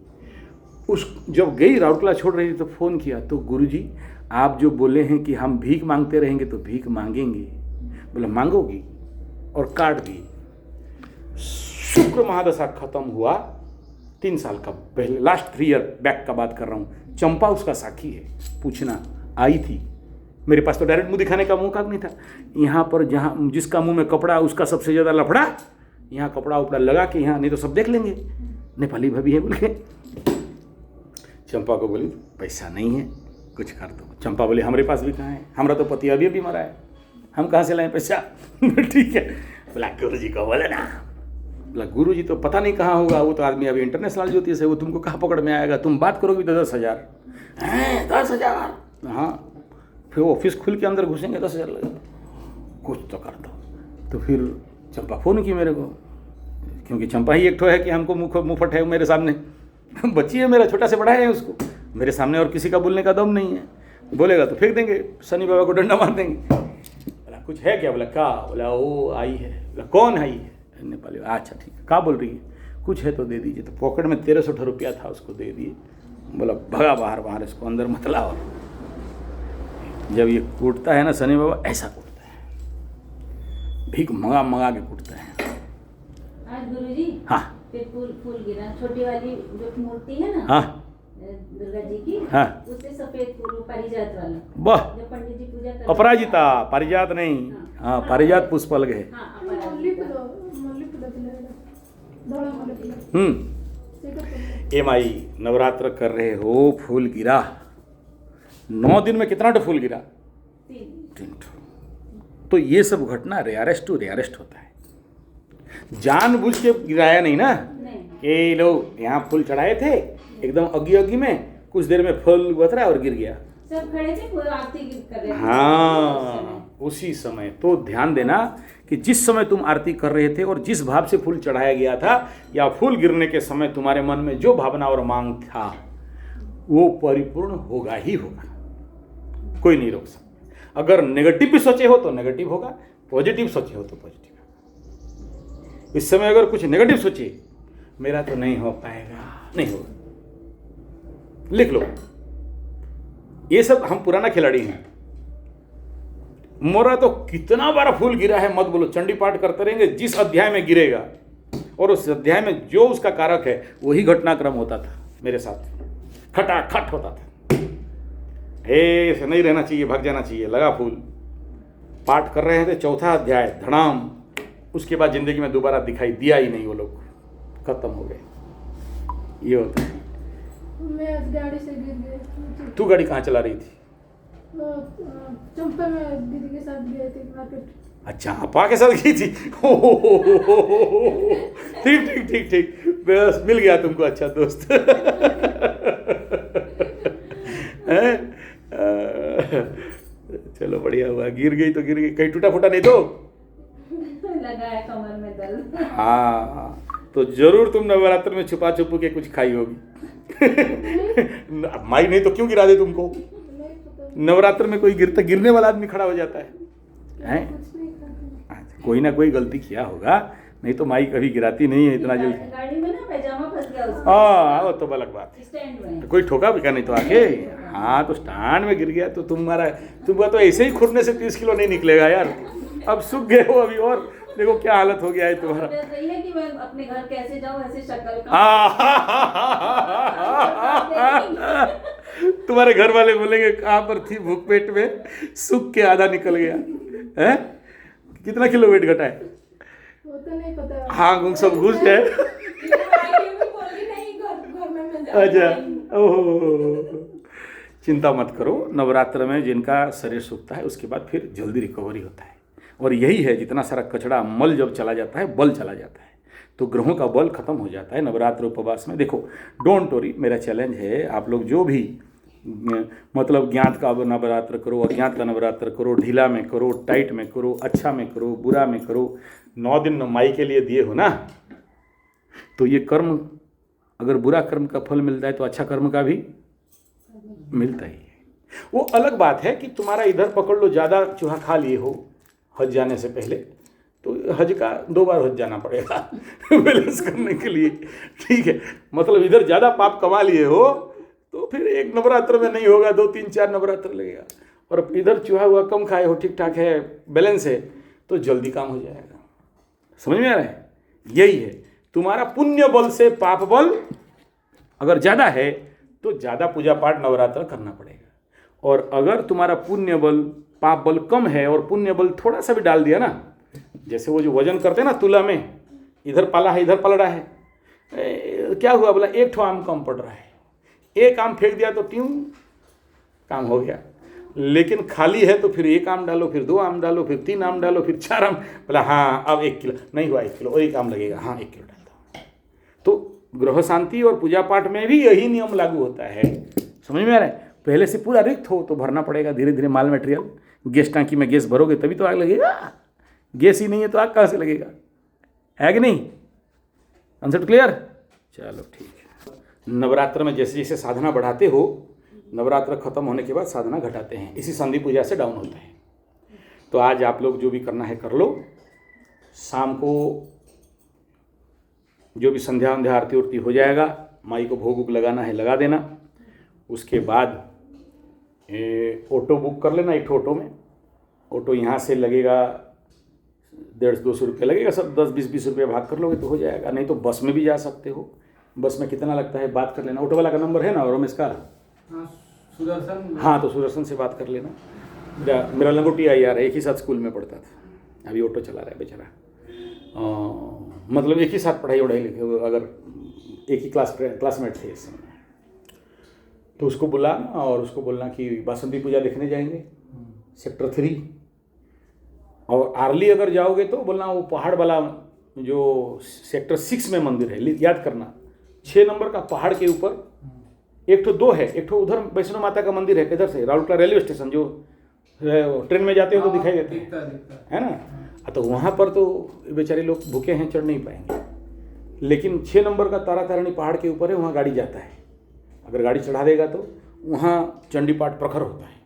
उस जब गई राउरकेला छोड़ रही थी तो फ़ोन किया, तो गुरुजी आप जो बोले हैं कि हम भीख मांगते रहेंगे तो भीख मांगेंगे। बोला मांगोगी, और काट दी। शुक्र महादशा खत्म हुआ 3 साल का, पहले लास्ट 3 ईयर बैक का बात कर रहा हूँ। चंपा उसका साक्षी है, पूछना आई थी। मेरे पास तो डायरेक्ट मुंह दिखाने का मौका नहीं था। यहाँ पर जहाँ जिसका मुंह में कपड़ा उसका सबसे ज़्यादा लफड़ा, यहाँ कपड़ा उपड़ा लगा के यहाँ, नहीं तो सब देख लेंगे नेपाली भाभी है बोल के। चंपा को बोली पैसा नहीं है, कुछ कर दो। चंपा बोली हमारे पास भी कहाँ है, हमारा तो पति अभी मरा है, हम कहाँ से लाएं पैसा। ठीक है। बोला गुरु जी को बोले ना। बोला गुरु जी तो पता नहीं कहाँ होगा, वो तो आदमी अभी इंटरनेशनल ज्योतिष है, वो तुमको कहाँ पकड़ में आएगा, तुम बात करोगे तो 10,000 हैं। 10,000? हाँ। फिर ऑफिस खुल के अंदर घुसेंगे 10,000 लगेगा, कुछ तो कर दो। तो फिर चंपा फ़ोन की मेरे को, क्योंकि चंपा ही एक ठो है कि हमको मुँहफट है मेरे सामने। बच्ची है मेरा, छोटा से बड़ा है उसको, मेरे सामने और किसी का बोलने का दम नहीं है। बोलेगा तो फेंक देंगे, शनि बाबा को डंडा मार देंगे। बोला कुछ है क्या? बोला का? बोला वो आई है। बोला कौन आई है? नेपाली। अच्छा ठीक है, का बोल रही है? कुछ है तो दे दीजिए। तो पॉकेट में 1300 रुपया था, उसको दे दिए। बोला भगा बाहर, इसको अंदर मत लाओ। जब ये कूटता है ना शनि बाबा, ऐसा कूटता है, भीख मंगा के कूटता है। आज गुरुजी हाँ फिर फूल गिरा, छोटी वाली जो मूर्ति है ना, हाँ दुर्गा जी की, हाँ, उससे सफेद फूल, पारिजात वाला, वाह, जो पंडित जी पूजा करते अपराजिता, पारिजात नहीं, हाँ पारिजात पुष्पलग है। एम आई नवरात्र कर रहे हो, फूल गिरा 9 दिन में कितना फूल गिरा? 3। तो ये सब घटना रेयरेस्ट टू रेयरेस्ट होता है। जानबूझ के गिराया नहीं ना, कि लोग यहाँ फूल चढ़ाए थे एकदम अगी में, कुछ देर में फूल उतरा और गिर गया। सब खड़े थे, कोई आरती कर रहे थे। हाँ उसी समय। तो ध्यान देना कि जिस समय तुम आरती कर रहे थे और जिस भाव से फूल चढ़ाया गया था, या फूल गिरने के समय तुम्हारे मन में जो भावना और मांग था, वो परिपूर्ण होगा ही होगा, कोई नहीं रोक सकता। अगर नेगेटिव भी सोचे हो तो नेगेटिव होगा, पॉजिटिव सोचे हो तो पॉजिटिव होगा। इस समय अगर कुछ नेगेटिव सोचे, मेरा तो नहीं हो पाएगा, नहीं होगा, लिख लो। ये सब हम पुराना खिलाड़ी हैं। मोरा तो कितना बार फूल गिरा है मत बोलो, चंडी पाठ करते रहेंगे, जिस अध्याय में गिरेगा और उस अध्याय में जो उसका कारक है वही घटनाक्रम होता था मेरे साथ, खटाखट होता था। ऐसे नहीं रहना चाहिए, भाग जाना चाहिए। लगा फूल, पाठ कर रहे थे, 4था अध्याय धड़ाम, उसके बाद जिंदगी में दोबारा दिखाई दिया ही नहीं, वो लोग खत्म हो गए। ये होता है। मैं आज गाड़ी से गिर गई। तू गाड़ी कहाँ चला रही थी? चंपा में दीदी के साथ गए थे मार्केट। अच्छा, अपा के साथ गई थी। ठीक ठीक ठीक ठीक, बस मिल गया तुमको अच्छा दोस्त। चलो बढ़िया हुआ, गिर गई तो गिर गई, कहीं टूटा फूटा नहीं तो? लगा है कमर में दर्द। हाँ, तो जरूर तुम नवरात्र में छुपा छुपू के कुछ खाई होगी। माई नहीं तो क्यों गिरा दे तुमको? नवरात्र में कोई गिरने वाला आदमी खड़ा हो जाता है, हैं? कोई ना कोई गलती किया होगा, नहीं तो माई कभी गिराती नहीं है इतना जल्दी। गाड़ी में ना पैजामा फंस गया उसका। हाँ वो तो अलग बात है, स्टैंड में कोई ठोका भी क्या नहीं तो आके। हाँ तो स्टैंड में गिर गया तो तुम्हारा तो ऐसे ही खुरने से 30 किलो नहीं निकलेगा यार। अब सूख गए हो अभी, और देखो क्या हालत हो गया है तुम्हारा। सही है कि मैं अपने घर कैसे जाऊं, ऐसे शक्ल तुम्हारे घर वाले बोलेंगे कहाँ पर थी भूख पेट में, सूख के आधा निकल गया है। कितना किलो वेट घटा है? वो तो नहीं पता। हाँ सब घुस गए। अच्छा, ओहो, चिंता मत करो। नवरात्र में जिनका शरीर सूखता है उसके बाद फिर जल्दी रिकवरी होता है, और यही है जितना सारा कचड़ा मल जब चला जाता है, बल चला जाता है, तो ग्रहों का बल खत्म हो जाता है नवरात्र उपवास में। देखो डोंट वरी, मेरा चैलेंज है, आप लोग जो भी मतलब ज्ञात का नवरात्र करो, अज्ञात का नवरात्र करो, ढीला में करो, टाइट में करो, अच्छा में करो, बुरा में करो, 9 दिन माई के लिए दिए हो ना, तो ये कर्म, अगर बुरा कर्म का फल मिलता है तो अच्छा कर्म का भी मिलता ही है। वो अलग बात है कि तुम्हारा इधर पकड़ लो, ज़्यादा चूहा खा लिए हो हज जाने से पहले, तो हज का 2 बार हज जाना पड़ेगा बैलेंस करने के लिए, ठीक है। मतलब इधर ज़्यादा पाप कमा लिए हो तो फिर एक नवरात्र में नहीं होगा, 2 3 4 नवरात्र लगेगा। और इधर चूहा हुआ कम खाए हो, ठीक ठाक है, बैलेंस है, तो जल्दी काम हो जाएगा। समझ में आ रहा है? यही है, तुम्हारा पुण्य बल से पाप बल अगर ज़्यादा है तो ज़्यादा पूजा पाठ नवरात्र करना पड़ेगा, और अगर तुम्हारा पुण्य बल पाप बल कम है और पुण्य बल थोड़ा सा भी डाल दिया ना, जैसे वो जो वजन करते हैं ना तुला में, इधर पाला है इधर पल रहा है, क्या हुआ बोला, एक ठो आम कम पड़ रहा है, एक आम फेंक दिया तो ट्यूं काम हो गया। लेकिन खाली है तो फिर 1 आम डालो, फिर 2 आम डालो, फिर 3 आम डालो, फिर 4 आम, बोला हाँ अब 1 किलो नहीं हुआ, 1 किलो और 1 आम लगेगा, हाँ 1 किलो डालता हूँ। तो ग्रह शांति और पूजा पाठ में भी यही नियम लागू होता है। समझ में आ रहा है? पहले से पूरा रिक्त हो तो भरना पड़ेगा धीरे धीरे माल मटेरियल। गैस टांकी में गैस भरोगे तभी तो आग लगेगा, गैस ही नहीं है तो आग कहाँ से लगेगा, है कि नहीं? Answer clear? चलो ठीक है। नवरात्र में जैसे जैसे साधना बढ़ाते हो, नवरात्र खत्म होने के बाद साधना घटाते हैं, इसी संधि पूजा से डाउन होता है। तो आज आप लोग जो भी करना है कर लो, शाम को जो भी संध्या वंध्या आरती उरती हो जाएगा, माई को भोग वोग लगाना है लगा देना। उसके बाद ऑटो बुक कर लेना, एक ऑटो में, ऑटो यहाँ से लगेगा 150-200 रुपये लगेगा, सब 10-20 रुपये भाग कर लोगे तो हो जाएगा। नहीं तो बस में भी जा सकते हो, बस में कितना लगता है बात कर लेना। ऑटो वाला का नंबर है ना रमेश का? हाँ, सुदर्शन। हाँ तो सुदर्शन से बात कर लेना। मेरा लंगोटी आई यार, एक ही साथ स्कूल में पढ़ता था, अभी ऑटो चला रहा है बेचारा। मतलब एक ही साथ पढ़ाई उढ़ाई लिखे, अगर एक ही क्लासमेट थे इस समय, तो उसको बुलाना और उसको बोलना कि बासंती पूजा देखने जाएंगे सेक्टर 3। और आर्ली अगर जाओगे तो बोलना वो पहाड़ वाला जो सेक्टर 6 में मंदिर है, याद करना 6 नंबर का पहाड़ के ऊपर, एक ठो 2 है, एक ठो उधर वैष्णो माता का मंदिर है, किधर से राउरकेला रेलवे स्टेशन, जो ट्रेन में जाते हो तो दिखाई देता है ना। तो वहाँ पर तो बेचारे लोग भूखे हैं, चढ़ नहीं पाएंगे। लेकिन 6 नंबर का तारा तारिणी पहाड़ के ऊपर है, वहाँ गाड़ी जाता है। अगर गाड़ी चढ़ा देगा तो वहाँ चंडी पाठ प्रखर होता है,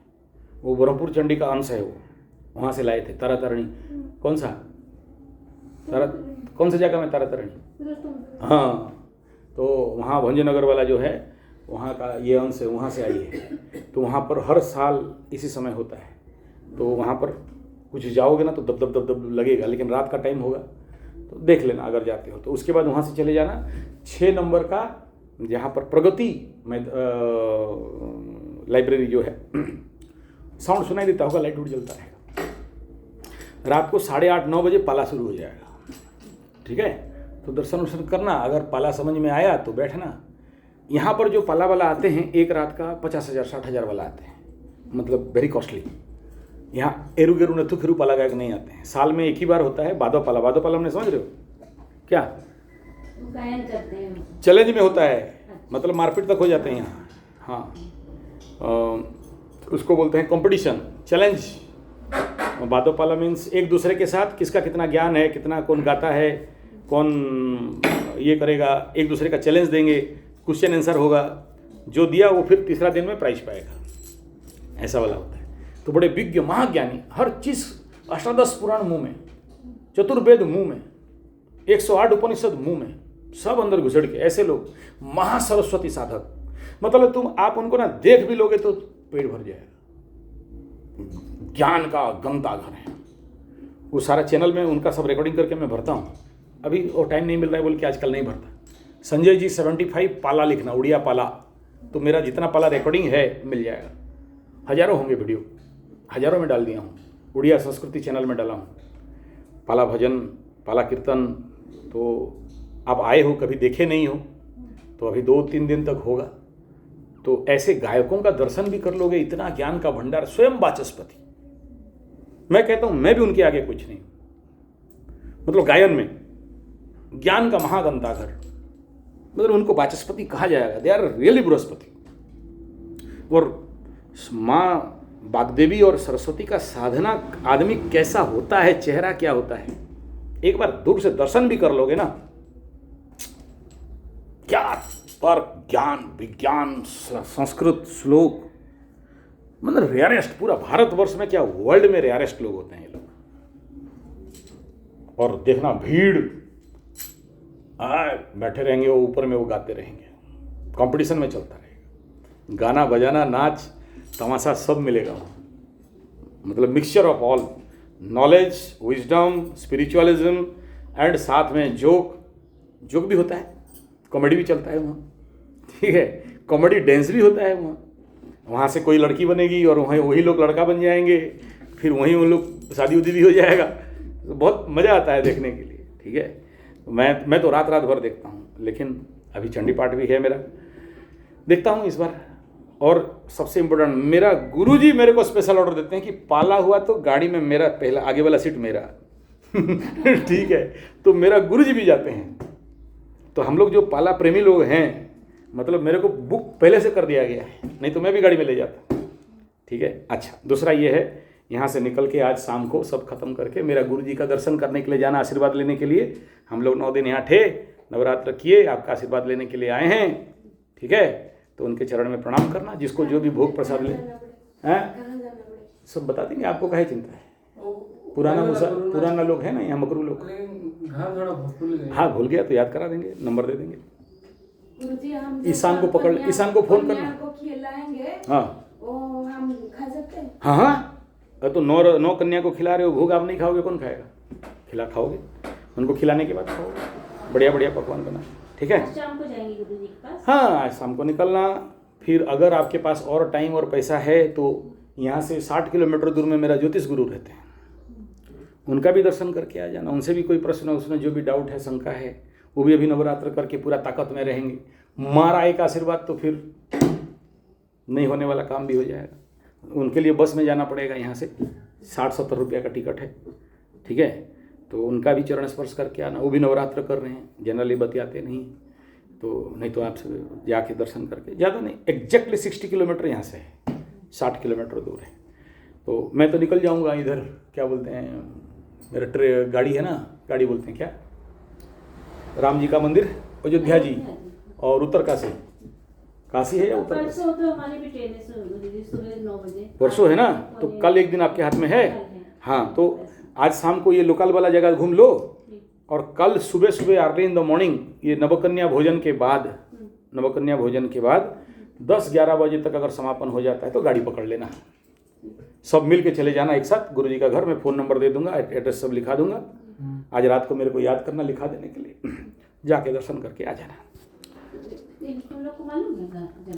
वो ब्रह्मपुर चंडी का अंश है, वो वहाँ से लाए थे तारा तारिणी। कौन सा कौन सा जगह में तारा तारिणी? हाँ, तो वहाँ भंजनगर वाला जो है वहाँ का ये अंश है, वहाँ से आई है। तो वहाँ पर हर साल इसी समय होता है, तो वहाँ पर कुछ जाओगे ना तो दब दब दब दब लगेगा, लेकिन रात का टाइम होगा तो देख लेना अगर जाते हो तो। उसके बाद वहाँ से चले जाना 6 नंबर का, जहाँ पर प्रगति में लाइब्रेरी जो है, साउंड सुनाई देता होगा, लाइट उट जलता रहेगा। रात को 8:30-9 बजे पाला शुरू हो जाएगा, ठीक है? तो दर्शन वर्शन करना, अगर पाला समझ में आया तो बैठना। यहाँ पर जो पाला वाला आते हैं एक रात का 50,000-60,000 वाला आते हैं, मतलब वेरी कॉस्टली। यहाँ एरू गेरू नथु खिरू पाला गायक नहीं आते हैं, साल में एक ही बार होता है बादो पाला। बादो पाला हमने समझ रहे हो क्या? गायन करते हैं, चैलेंज में होता है, मतलब मारपीट तक हो जाते हैं यहाँ। हाँ, उसको बोलते हैं कंपटीशन, चैलेंज। बादो पाला मीन्स एक दूसरे के साथ किसका कितना ज्ञान है, कितना कौन गाता है, कौन ये करेगा, एक दूसरे का चैलेंज देंगे, क्वेश्चन आंसर होगा, जो दिया वो फिर तीसरा दिन में प्राइज पाएगा, ऐसा वाला होता है। तो बड़े विज्ञ महाज्ञानी, हर चीज़ 18 पुराण मुंह में, चतुर्वेद मुंह में, 108 उपनिषद मुंह में, सब अंदर घुसड़ के, ऐसे लोग महासरस्वती साधक। मतलब तुम आप उनको ना देख भी लोगे तो पेट भर जाएगा, ज्ञान का गंगा घर है वो। सारा चैनल में उनका सब रिकॉर्डिंग करके मैं भरता हूँ, अभी वो टाइम नहीं मिल रहा है बोल के आजकल नहीं भरता। संजय जी 75 पाला लिखना, उड़िया पाला, तो मेरा जितना पाला रिकॉर्डिंग है मिल जाएगा। हजारों होंगे वीडियो, हजारों में डाल दिया हूँ, उड़िया संस्कृति चैनल में डाला हूँ। पाला भजन, पाला कीर्तन, तो आप आए हो कभी देखे नहीं हो तो अभी 2-3 दिन तक होगा। तो ऐसे गायकों का दर्शन भी कर लोगे, इतना ज्ञान का भंडार, स्वयं वाचस्पति। मैं कहता हूँ मैं भी उनके आगे कुछ नहीं, मतलब गायन में ज्ञान का महागंताघर, मतलब उनको वाचस्पति कहा जाएगा, दे आर रियली बृहस्पति। और माँ वाग्देवी और सरस्वती का साधना आदमी कैसा होता है, चेहरा क्या होता है, एक बार दूर से दर्शन भी कर लोगे ना, क्या तर्क, ज्ञान, विज्ञान, संस्कृत श्लोक, मतलब रेयरेस्ट, पूरा भारतवर्ष में क्या वर्ल्ड में रेयरेस्ट लोग होते हैं ये लोग। और देखना भीड़ बैठे रहेंगे, वो ऊपर में वो गाते रहेंगे, कंपटीशन में चलता रहेगा, गाना बजाना नाच तमाशा सब मिलेगा वहाँ। मतलब mixture of all knowledge, wisdom, spiritualism and साथ में जोक भी होता है, कॉमेडी भी चलता है वहाँ, ठीक है, कॉमेडी डांस भी होता है वहाँ से कोई लड़की बनेगी और वही लोग लड़का बन जाएंगे, फिर वहीं उन लोग शादी उदी भी हो जाएगा, तो बहुत मज़ा आता है देखने के लिए, ठीक है। तो मैं तो रात भर देखता हूँ, लेकिन अभी चंडी पाठ भी है मेरा, देखता हूँ इस बार। और सबसे इम्पोर्टेंट, मेरा गुरुजी मेरे को स्पेशल ऑर्डर देते हैं कि पाला हुआ तो गाड़ी में मेरा पहला आगे वाला सीट मेरा ठीक है, तो मेरा गुरुजी भी जाते हैं। तो हम लोग जो पाला प्रेमी लोग हैं, मतलब मेरे को बुक पहले से कर दिया गया है, नहीं तो मैं भी गाड़ी में ले जाता, ठीक है। अच्छा, दूसरा ये है, यहाँ से निकल के आज शाम को सब खत्म करके मेरा गुरुजी का दर्शन करने के लिए जाना, आशीर्वाद लेने के लिए। हम लोग 9 दिन यहाँ थे, नवरात्र किए, आपका आशीर्वाद लेने के लिए आए हैं, ठीक है। तो उनके चरण में प्रणाम करना, जिसको जो भी भोग प्रसाद ले हैं सब बता देंगे, आपको काहे चिंता है। पुराना लोग है ना यहाँ, मकरू लोग। हाँ, भूल गया तो याद करा देंगे, नंबर दे देंगे। गुरुजी, हम ईशान को पकड़, ईशान को फोन करना। को खिलाएंगे, हाँ वो हम खा सकते हैं। हाँ, तो 9 कन्या को खिला रहे हो, भोग आप नहीं खाओगे, कौन खाएगा? खाओगे, उनको खिलाने के बाद खाओगे, बढ़िया बढ़िया पकवान बना, ठीक है। शाम को जाएंगे गुरुजी के पास। हाँ, आज शाम को निकलना। फिर अगर आपके पास और टाइम और पैसा है तो यहाँ से 60 किलोमीटर दूर में मेरा ज्योतिष गुरु रहते हैं, उनका भी दर्शन करके आ जाना। उनसे भी कोई प्रश्न, उसमें जो भी डाउट है, शंका है, वो भी अभी नवरात्र करके पूरा ताकत में रहेंगे। महाराज का आशीर्वाद तो फिर नहीं होने वाला काम भी हो जाएगा। उनके लिए बस में जाना पड़ेगा, यहाँ से 60-70 रुपये का टिकट है, ठीक है। तो उनका भी चरण स्पर्श करके आना, वो भी नवरात्र कर रहे हैं, जनरली बतियाते नहीं, तो नहीं तो आपसे जाके दर्शन करके, ज़्यादा नहीं, एग्जैक्टली 60 किलोमीटर यहाँ से है, 60 किलोमीटर दूर है। तो मैं तो निकल जाऊँगा इधर, क्या बोलते हैं, मेरा गाड़ी है ना, गाड़ी बोलते हैं क्या, राम जी का मंदिर अयोध्या जी और उत्तरकाशी, काशी है या उत्तरकाशी? परसों तो हमारी भी ट्रेन है सुबह 9 बजे। परसों है ना, तो कल एक दिन आपके हाथ में है। हाँ, तो आज शाम को ये लोकल वाला जगह घूम लो, और कल सुबह सुबह अर्ली इन द मॉर्निंग ये नवकन्या भोजन के बाद 10-11 बजे तक अगर समापन हो जाता है तो गाड़ी पकड़ लेना, सब मिल के चले जाना एक साथ गुरुजी का घर। मैं फ़ोन नंबर दे दूंगा, एड्रेस सब लिखा दूंगा। आज रात को मेरे को याद करना, लिखा देने के लिए, जाके दर्शन करके आ जाना। लोग को मालूम है